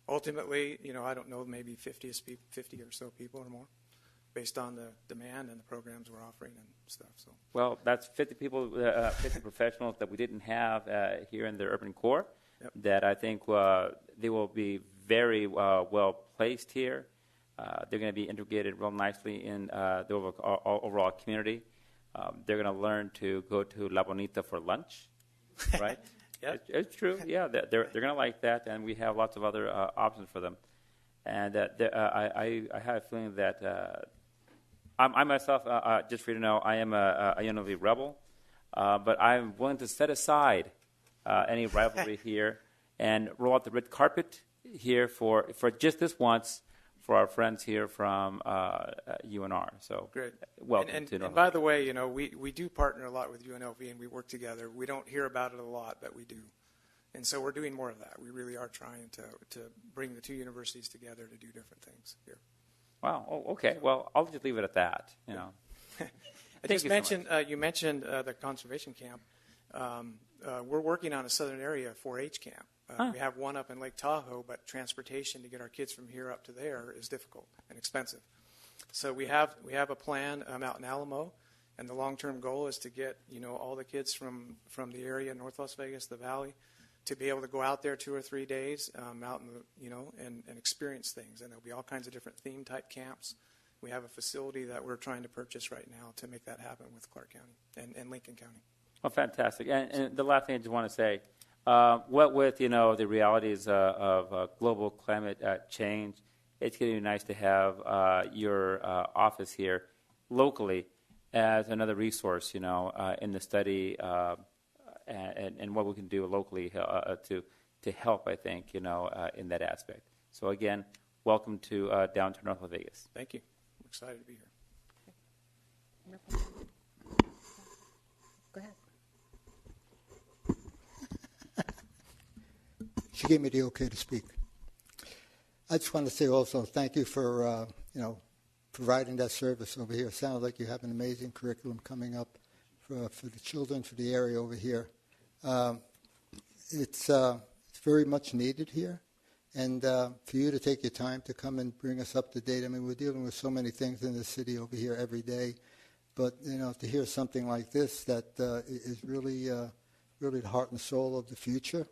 ultimately, I don't know, maybe 50 or so people or more, based on the demand and the programs we're offering and stuff. So. Well, that's 50 people, 50 professionals that we didn't have here in the urban core. Yep. That I think they will be very well placed here. They're going to be integrated real nicely in the overall community. They're going to learn to go to La Bonita for lunch, right? Yeah, it's true. Yeah, they're going to like that, and we have lots of other options for them. And I have a feeling that I myself, just for you to know, I am a UNLV rebel, but I'm willing to set aside any rivalry here and roll out the red carpet here for just this once for our friends here from UNR. So great. Welcome to and by the way, we do partner a lot with UNLV and we work together. We don't hear about it a lot, but we do. And so we're doing more of that. We really are trying to bring the two universities together to do different things here. Wow. Oh, okay. Well, I'll just leave it at that. You mentioned the conservation camp. We're working on a southern area 4-H camp. We have one up in Lake Tahoe, but transportation to get our kids from here up to there is difficult and expensive. So we have a plan out in Alamo, and the long-term goal is to get all the kids from the area, North Las Vegas, the Valley, to be able to go out there 2 or 3 days out in the and experience things. And there'll be all kinds of different theme type camps. We have a facility that we're trying to purchase right now to make that happen with Clark County and Lincoln County. Well, fantastic. And the last thing I just want to say, what with the realities of global climate change, it's going to be nice to have your office here locally as another resource, in the study and what we can do locally to help, I think, in that aspect. So again, welcome to downtown North Las Vegas. Thank you. I'm excited to be here. Go ahead. She gave me the okay to speak. I just want to say also thank you for providing that service over here. It sounds like you have an amazing curriculum coming up for the children, for the area over here. It's very much needed here. And for you to take your time to come and bring us up to date. I mean, we're dealing with so many things in the city over here every day. But, to hear something like this that is really the heart and soul of the future,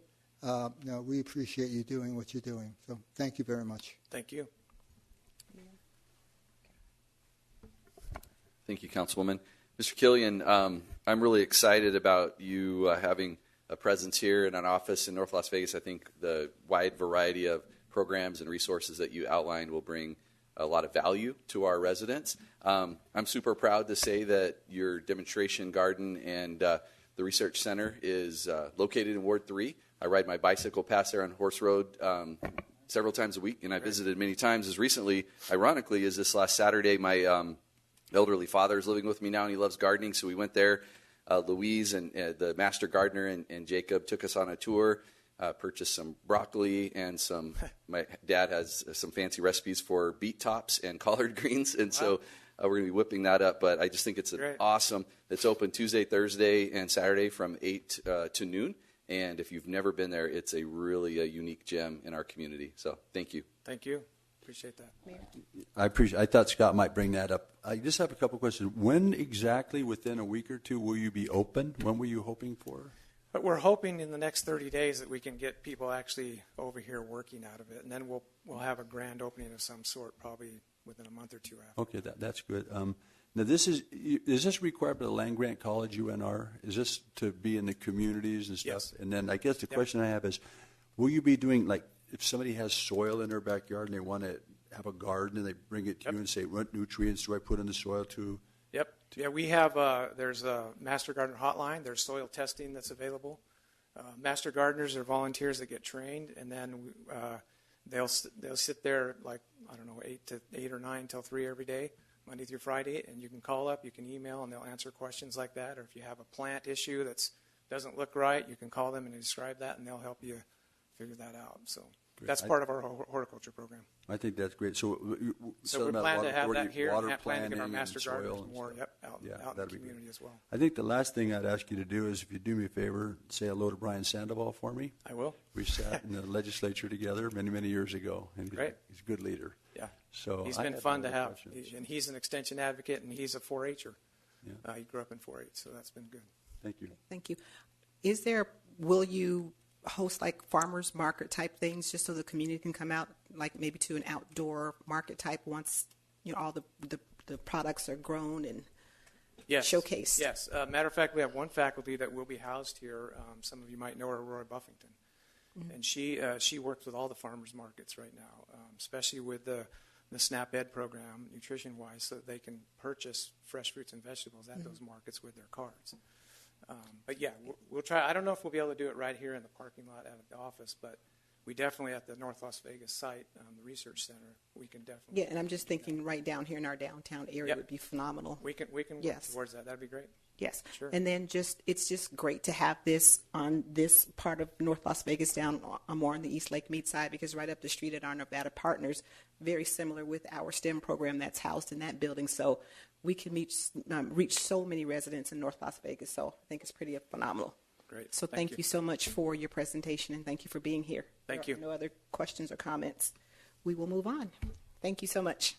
we appreciate you doing what you're doing. So thank you very much. Thank you. Thank you, Councilwoman. Mr. Killian, I'm really excited about you having a presence here in an office in North Las Vegas. I think the wide variety of programs and resources that you outlined will bring a lot of value to our residents. I'm super proud to say that your demonstration garden and the research center is located in Ward 3. I ride my bicycle past there on Horse Road several times a week, and I visited many times as recently, ironically, as this last Saturday. My elderly father is living with me now, and he loves gardening, so we went there. Louise and the master gardener and Jacob took us on a tour, purchased some broccoli and my dad has some fancy recipes for beet tops and collard greens, and so we're going to be whipping that up. But I just think it's awesome. It's open Tuesday, Thursday, and Saturday from 8 to noon. And if you've never been there, it's a really unique gem in our community. So thank you. Thank you. Appreciate that. I thought Scott might bring that up. I just have a couple questions. When exactly, within a week or two, will you be open? When were you hoping for? But we're hoping in the next 30 days that we can get people actually over here working out of it, and then we'll have a grand opening of some sort probably within a month or two after. Okay, that's good. Now, is this required by the Land Grant College, UNR? Is this to be in the communities and stuff? Yes. And then I guess the question I have is, will you be doing, like, if somebody has soil in their backyard and they want to have a garden and they bring it to you and say, what nutrients do I put in the soil to? Yep. Yeah, we have, there's a Master Gardener hotline. There's soil testing that's available. Master Gardeners are volunteers that get trained, and then they'll sit there like, 8 or 9 till 3 every day, Monday through Friday, and you can call up, you can email, and they'll answer questions like that. Or if you have a plant issue that doesn't look right, you can call them and describe that, and they'll help you figure that out. So that's part of our horticulture program. I think that's great. So we plan to have that here, and plan to get our Master Gardeners more out in the community as well. I think the last thing I'd ask you to do is, if you do me a favor, say hello to Brian Sandoval for me. I will. We sat in the legislature together many, many years ago, and Great. He's a good leader. Yeah. So he's been fun to have, and he's an extension advocate, and he's a 4-H'er. Yeah. He grew up in 4-H, so that's been good. Thank you. Thank you. Will you host like farmers market type things just so the community can come out, like maybe to an outdoor market type once all the products are grown and showcased? Yes. Matter of fact, we have one faculty that will be housed here. Some of you might know her, Roy Buffington. Mm-hmm. And she works with all the farmers markets right now, especially with the SNAP Ed program, nutrition-wise, so that they can purchase fresh fruits and vegetables at those markets with their cards. But yeah, we'll try. I don't know if we'll be able to do it right here in the parking lot out of the office, but we definitely at the North Las Vegas site, the research center, we can definitely. Yeah, and I'm just thinking right down here in our downtown area would be phenomenal. We can work towards that. That'd be great. Yes. Sure. And then it's just great to have this on this part of North Las Vegas down more on the East Lake Mead side, because right up the street at our Nevada partners, very similar with our STEM program that's housed in that building. So we can reach so many residents in North Las Vegas. So I think it's pretty phenomenal. Great. So thank you so much for your presentation, and thank you for being here. Thank you. No other questions or comments. We will move on. Thank you so much.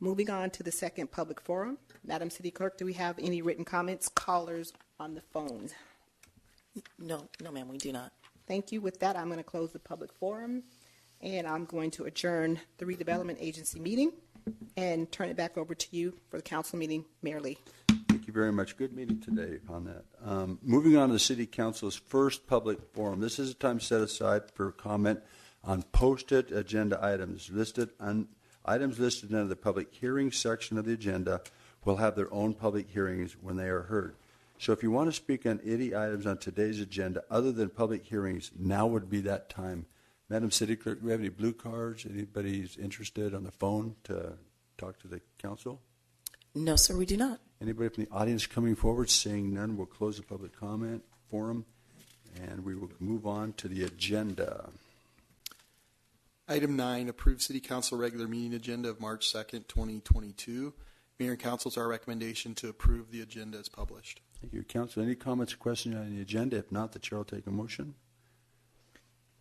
Moving on to the second public forum. Madam City Clerk, do we have any written comments, callers on the phones? No, ma'am, we do not. Thank you. With that, I'm going to close the public forum, and I'm going to adjourn the redevelopment agency meeting and turn it back over to you for the council meeting, Mayor Lee. Thank you very much. Good meeting today on that. Moving on to the City Council's first public forum. This is a time set aside for comment on posted agenda items. Items listed under the public hearing section of the agenda will have their own public hearings when they are heard. So if you want to speak on any items on today's agenda other than public hearings, now would be that time. Madam City Clerk, do we have any blue cards? Anybody who's interested on the phone to talk to the council? No, sir, we do not. Anybody from the audience coming forward? Seeing none, we'll close the public comment forum, and we will move on to the agenda. Item 9, approve City Council regular meeting agenda of March 2nd, 2022. Mayor and Council, it's our recommendation to approve the agenda as published. Thank you, Council. Any comments or questions on the agenda? If not, the chair will take a motion.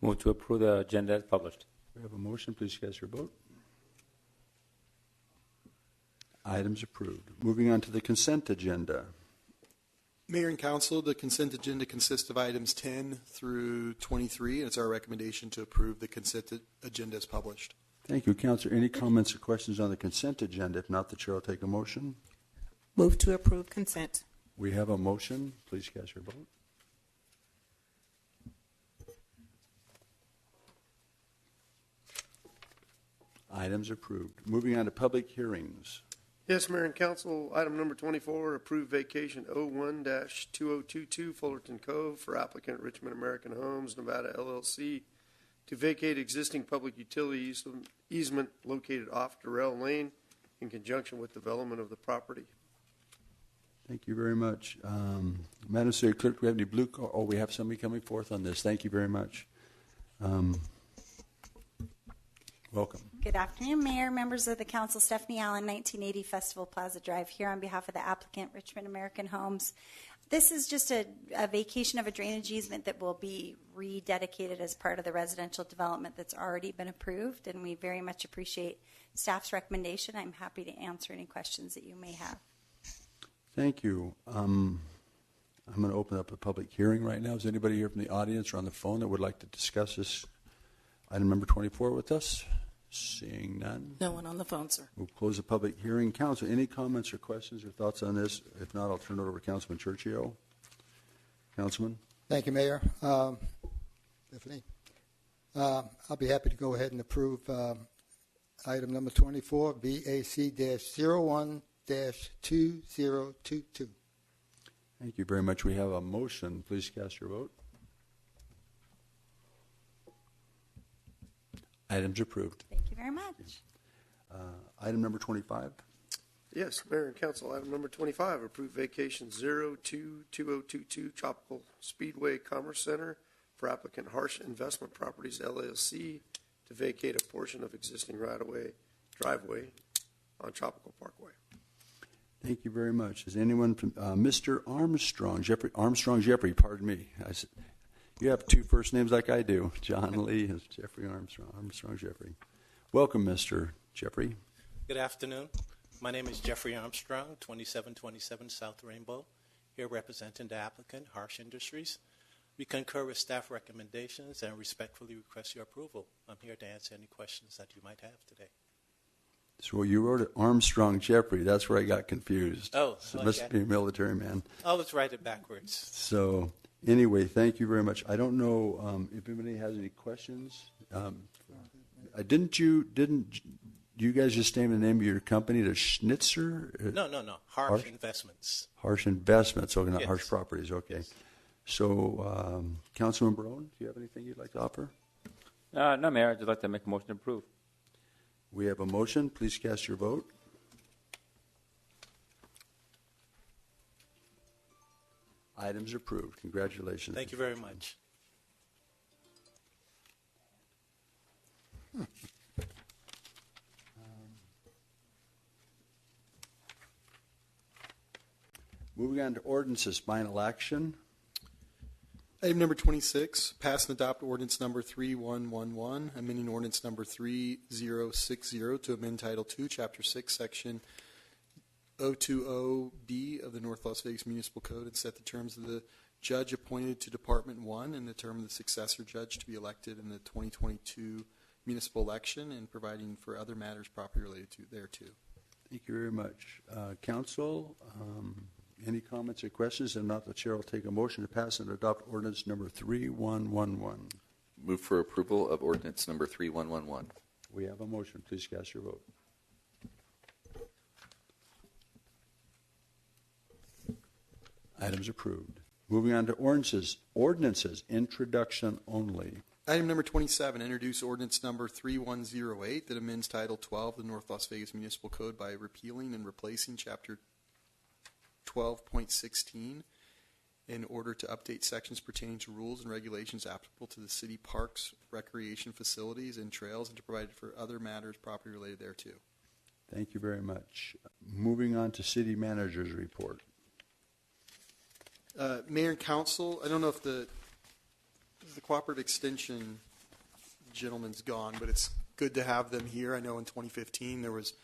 Move to approve the agenda as published. We have a motion. Please cast your vote. Items approved. Moving on to the consent agenda. Mayor and Council, the consent agenda consists of items 10 through 23, and it's our recommendation to approve the consent agenda as published. Thank you, Councilor. Any comments or questions on the consent agenda? If not, the chair will take a motion. Move to approve consent. We have a motion. Please cast your vote. Items approved. Moving on to public hearings. Yes, Mayor and Council, item number 24, approve vacation 01-2022 Fullerton Cove for applicant Richmond American Homes, Nevada LLC to vacate existing public utility easement located off Durrell Lane in conjunction with development of the property. Thank you very much. Madam City Clerk, do we have any blue card? Oh, we have somebody coming forth on this. Thank you very much. Welcome. Good afternoon, Mayor, members of the Council. Stephanie Allen, 1980 Festival Plaza Drive, here on behalf of the applicant, Richmond American Homes. This is just a vacation of a drainage easement that will be rededicated as part of the residential development that's already been approved, and we very much appreciate staff's recommendation. I'm happy to answer any questions that you may have. Thank you. I'm going to open up a public hearing right now. Is anybody here from the audience or on the phone that would like to discuss this item number 24 with us? Seeing none. No one on the phone, sir. We'll close the public hearing. Council, any comments or questions or thoughts on this? If not, I'll turn it over to Councilman Churchio. Councilman? Thank you, Mayor. Stephanie. I'll be happy to go ahead and approve item number 24, BAC-01-2022. Thank you very much. We have a motion. Please cast your vote. Items approved. Thank you very much. Item number 25. Yes, Mayor and Council, item number 25, approve vacation 02-2022 Tropical Speedway Commerce Center for applicant Harsh Investment Properties LLC to vacate a portion of existing right-of-way driveway on Tropical Parkway. Thank you very much. Is anyone from Mr. Armstrong, Jeffrey, pardon me. You have two first names like I do. John Lee is Jeffrey Armstrong Jeffrey. Welcome, Mr. Jeffrey. Good afternoon. My name is Jeffrey Armstrong, 2727 South Rainbow, here representing the applicant, Harsh Industries. We concur with staff recommendations and respectfully request your approval. I'm here to answer any questions that you might have today. So you wrote it Armstrong Jeffrey. That's where I got confused. Oh, so okay. It must be a military man. Oh, let's write it backwards. So anyway, thank you very much. I don't know if anybody has any questions. Didn't you guys just name the name of your company to Schnitzer? No. Harsh Investments. Harsh Investments. Okay, not Yes. Harsh Properties. Okay. So, Councilman Barone, do you have anything you'd like to offer? No, Mayor. I'd just like to make a motion to approve. We have a motion. Please cast your vote. Items approved. Congratulations. Thank you very much. Moving on to ordinances, final action. Item number 26, pass and adopt ordinance number 3111, amending ordinance number 3060 to amend Title II, Chapter 6, Section 020B of the North Las Vegas Municipal Code and set the terms of the judge appointed to Department 1 and the term of the successor judge to be elected in the 2022 municipal election and providing for other matters properly related to thereto. Thank you very much. Council, any comments or questions? If not, the chair will take a motion to pass and adopt ordinance number 3111. Move for approval of ordinance number 3111. We have a motion. Please cast your vote. Items approved. Moving on to ordinances, introduction only. Item number 27, introduce ordinance number 3108 that amends Title 12 of the North Las Vegas Municipal Code by repealing and replacing Chapter 12.16 in order to update sections pertaining to rules and regulations applicable to the city parks, recreation facilities, and trails, and to provide for other matters properly related thereto. Thank you very much. Moving on to city manager's report. Mayor and council, I don't know if the cooperative extension gentleman's gone, but it's good to have them here. I know in 2015 there was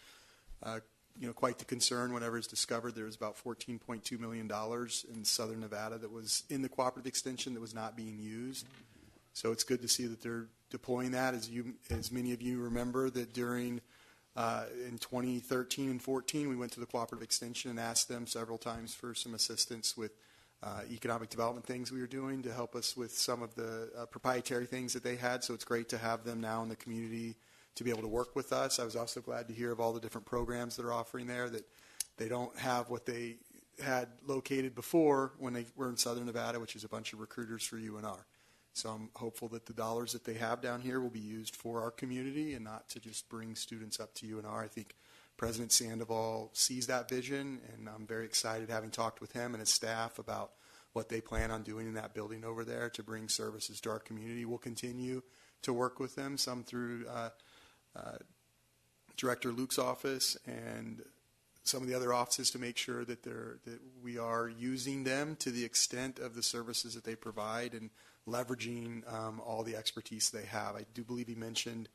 quite the concern whenever it's discovered there was about $14.2 million in southern Nevada that was in the cooperative extension that was not being used. So it's good to see that they're deploying that. As many of you remember, that during in 2013 and 14, we went to the cooperative extension and asked them several times for some assistance with economic development things we were doing to help us with some of the proprietary things that they had. So it's great to have them now in the community to be able to work with us. I was also glad to hear of all the different programs that are offering there, that they don't have what they had located before when they were in southern Nevada, which is a bunch of recruiters for UNR. So I'm hopeful that the dollars that they have down here will be used for our community and not to just bring students up to UNR. I think President Sandoval sees that vision, and I'm very excited, having talked with him and his staff about what they plan on doing in that building over there to bring services to our community. We'll continue to work with them, some through Director Luke's office and some of the other offices, to make sure that we are using them to the extent of the services that they provide and leveraging all the expertise they have. I do believe he mentioned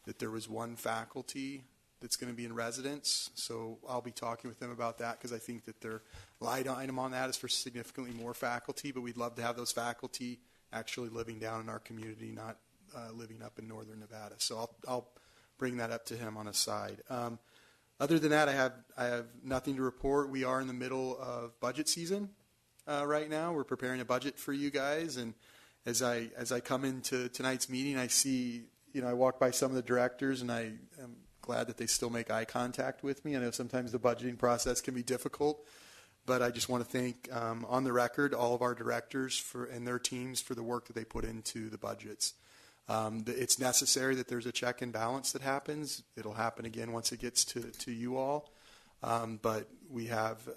that there was one faculty that's going to be in residence, so I'll be talking with them about that, because I think that their line item on that is for significantly more faculty, but we'd love to have those faculty actually living down in our community, not living up in northern Nevada. So I'll bring that up to him on a side. Other than that, I have nothing to report. We are in the middle of budget season right now. We're preparing a budget for you guys, and as I come into tonight's meeting, I see, I walk by some of the directors, and I am glad that they still make eye contact with me. I know sometimes the budgeting process can be difficult, but I just want to thank, on the record, all of our directors and their teams for the work that they put into the budgets. It's necessary that there's a check and balance that happens. It'll happen again once it gets to you all. But we have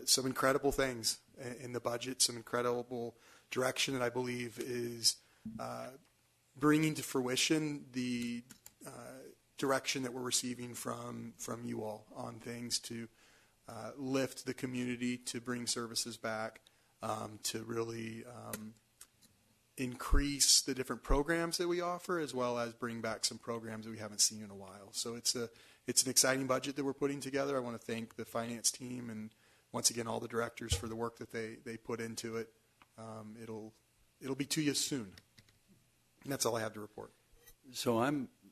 some incredible things in the budget, some incredible direction that I believe is bringing to fruition the direction that we're receiving from you all on things to lift the community, to bring services back, to really increase the different programs that we offer, as well as bring back some programs that we haven't seen in a while. So it's an exciting budget that we're putting together. I want to thank the finance team and once again all the directors for the work that they put into it. It'll be to you soon. And that's all I have to report. So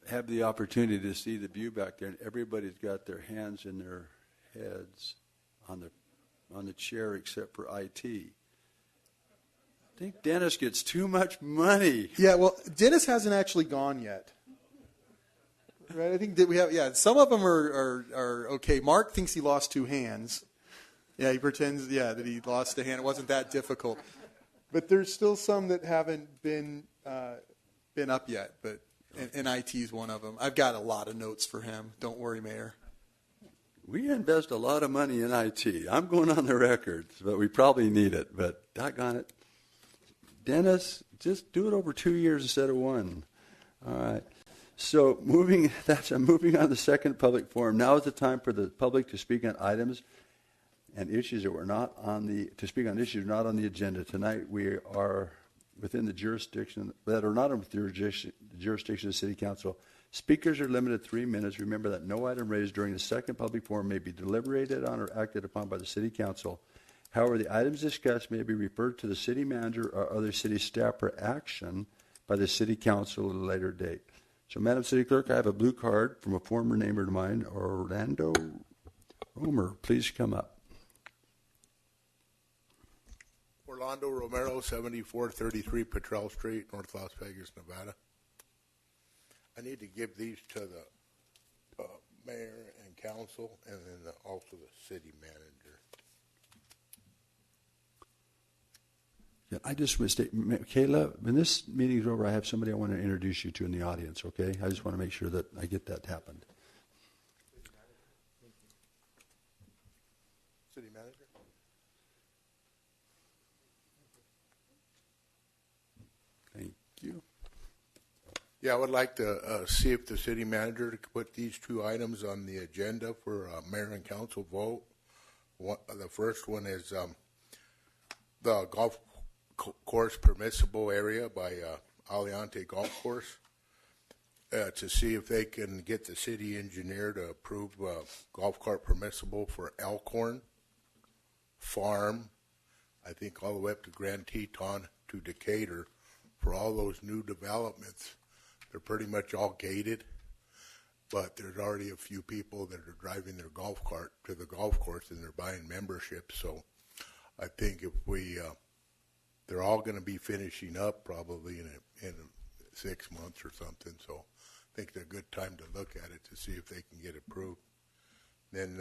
have the opportunity to see the view back there, and everybody's got their hands in their heads on the chair except for IT. I think Dennis gets too much money. Yeah, well, Dennis hasn't actually gone yet. Right? I think that we have, some of them are okay. Mark thinks he lost two hands. Yeah, he pretends, that he lost a hand. It wasn't that difficult. But there's still some that haven't been up yet, but and IT is one of them. I've got a lot of notes for him. Don't worry, Mayor. We invest a lot of money in IT. I'm going on the record, but we probably need it. But doggone it. Dennis, just do it over 2 years instead of one. All right. So moving on to the second public forum. Now is the time for the public to speak on items and issues that were not on the agenda. Tonight we are within the jurisdiction that are not within the jurisdiction of the City Council. Speakers are limited to 3 minutes. Remember that no item raised during the second public forum may be deliberated on or acted upon by the City Council. However, the items discussed may be referred to the city manager or other city staff for action by the City Council at a later date. So, Madam City Clerk, I have a blue card from a former neighbor of mine, Orlando Romer. Please come up. Orlando Romero, 7433 Petrel Street, North Las Vegas, Nevada. I need to give these to the mayor and council, and then also the city manager. Yeah, I just want to state, Kayla, when this meeting is over, I have somebody I want to introduce you to in the audience, okay? I just want to make sure that I get that happened. City manager? Yeah, I would like to see if the city manager could put these two items on the agenda for mayor and council vote. The first one is the golf course permissible area by Aliante Golf Course, to see if they can get the city engineer to approve golf cart permissible for Elkhorn Farm, I think all the way up to Grand Teton to Decatur, for all those new developments. They're pretty much all gated, but there's already a few people that are driving their golf cart to the golf course and they're buying memberships. So I think if we, they're all going to be finishing up probably in 6 months or something. So I think they're a good time to look at it to see if they can get approved. Then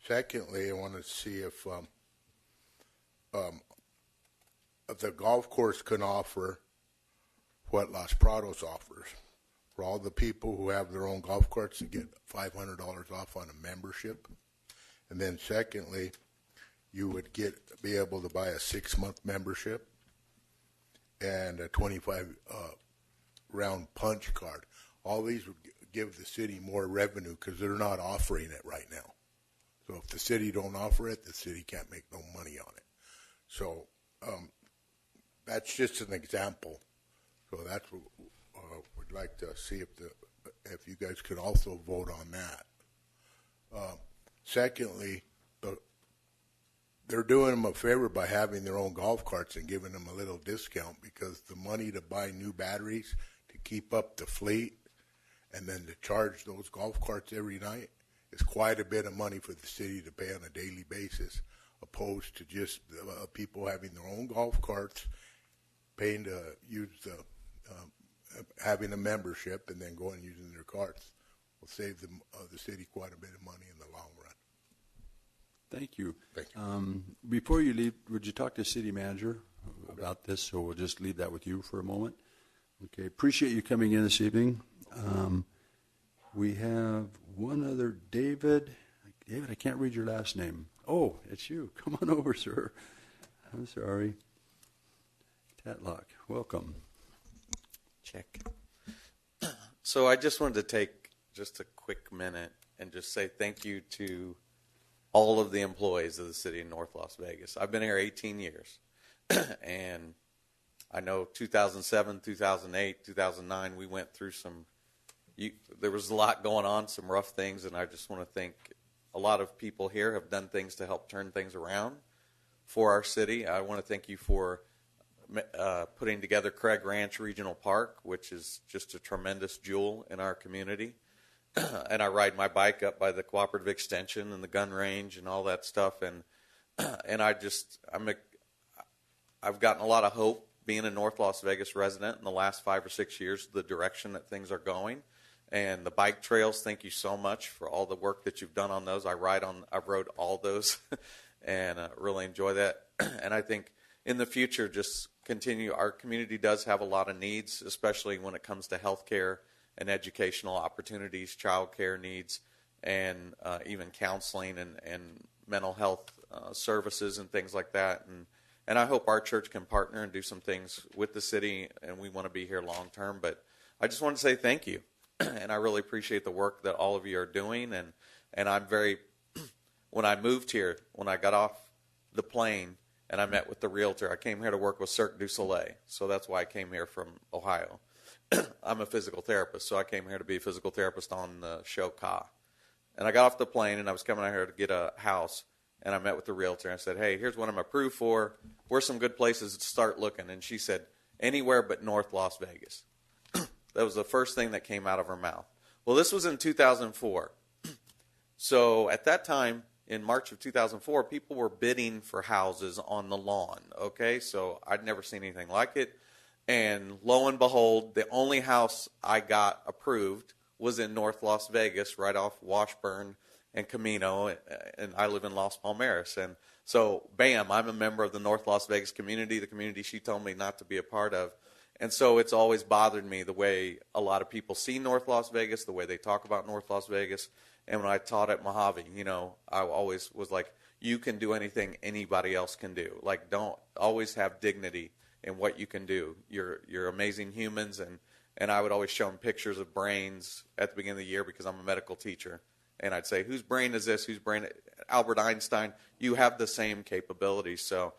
secondly, I want to see if the golf course can offer what Los Prados offers for all the people who have their own golf carts to get $500 off on a membership. And then secondly, you would be able to buy a 6-month membership and a 25 round punch card. All these would give the city more revenue because they're not offering it right now. So if the city don't offer it, the city can't make no money on it. So that's just an example. So that's what we'd like to see if you guys could also vote on that. Secondly, they're doing them a favor by having their own golf carts and giving them a little discount, because the money to buy new batteries to keep up the fleet and then to charge those golf carts every night is quite a bit of money for the city to pay on a daily basis, opposed to just people having their own golf carts, paying to use having a membership and then going and using their carts. Will save the city quite a bit of money in the long run. Thank you. Thank you. Before you leave, would you talk to the city manager about this? So we'll just leave that with you for a moment. Okay. Appreciate you coming in this evening. We have one other, David. David, I can't read your last name. Oh, it's you. Come on over, sir. I'm sorry. Tatlock, welcome. Check. So I just wanted to take just a quick minute and just say thank you to all of the employees of the city of North Las Vegas. I've been here 18 years, and I know 2007, 2008, 2009, we went through there was a lot going on, some rough things, and I just want to thank a lot of people here have done things to help turn things around for our city. I want to thank you for putting together Craig Ranch Regional Park, which is just a tremendous jewel in our community. And I ride my bike up by the Cooperative Extension and the gun range and all that stuff. And I've gotten a lot of hope being a North Las Vegas resident in the last 5 or 6 years, the direction that things are going. And the bike trails, thank you so much for all the work that you've done on those. I've rode all those and really enjoy that. And I think in the future, just continue. Our community does have a lot of needs, especially when it comes to health care and educational opportunities, child care needs, and even counseling and mental health services and things like that. And I hope our church can partner and do some things with the city, and we want to be here long term. But I just want to say thank you, and I really appreciate the work that all of you are doing. And I'm very, when I moved here, when I got off the plane and I met with the realtor, I came here to work with Cirque du Soleil. So that's why I came here from Ohio. I'm a physical therapist, so I came here to be a physical therapist on the show Ka. And I got off the plane, and I was coming out here to get a house, and I met with the realtor, and I said, hey, here's what I'm approved for. Where's some good places to start looking? And she said, anywhere but North Las Vegas. That was the first thing that came out of her mouth. Well, this was in 2004. So at that time, in March of 2004, people were bidding for houses on the lawn, okay? So I'd never seen anything like it. And lo and behold, the only house I got approved was in North Las Vegas, right off Washburn and Camino, and I live in Las Palmeras. And so, bam, I'm a member of the North Las Vegas community, the community she told me not to be a part of. And so it's always bothered me the way a lot of people see North Las Vegas, the way they talk about North Las Vegas. And when I taught at Mojave, I always was like, you can do anything anybody else can do. Like, don't always have dignity in what you can do. You're amazing humans, And I would always show them pictures of brains at the beginning of the year because I'm a medical teacher. And I'd say, whose brain is this? Whose brain? Albert Einstein. You have the same capabilities. So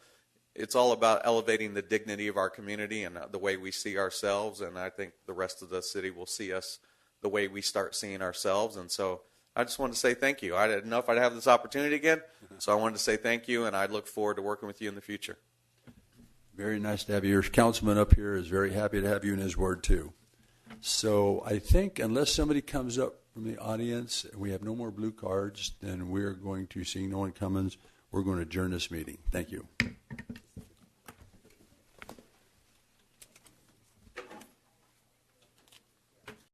it's all about elevating the dignity of our community and the way we see ourselves. And I think the rest of the city will see us the way we start seeing ourselves. And so I just wanted to say thank you. I didn't know if I'd have this opportunity again. So I wanted to say thank you, and I look forward to working with you in the future. Very nice to have you. Your councilman up here is very happy to have you in his ward, too. So I think unless somebody comes up from the audience and we have no more blue cards, then we're going to, seeing no one coming, we're going to adjourn this meeting. Thank you.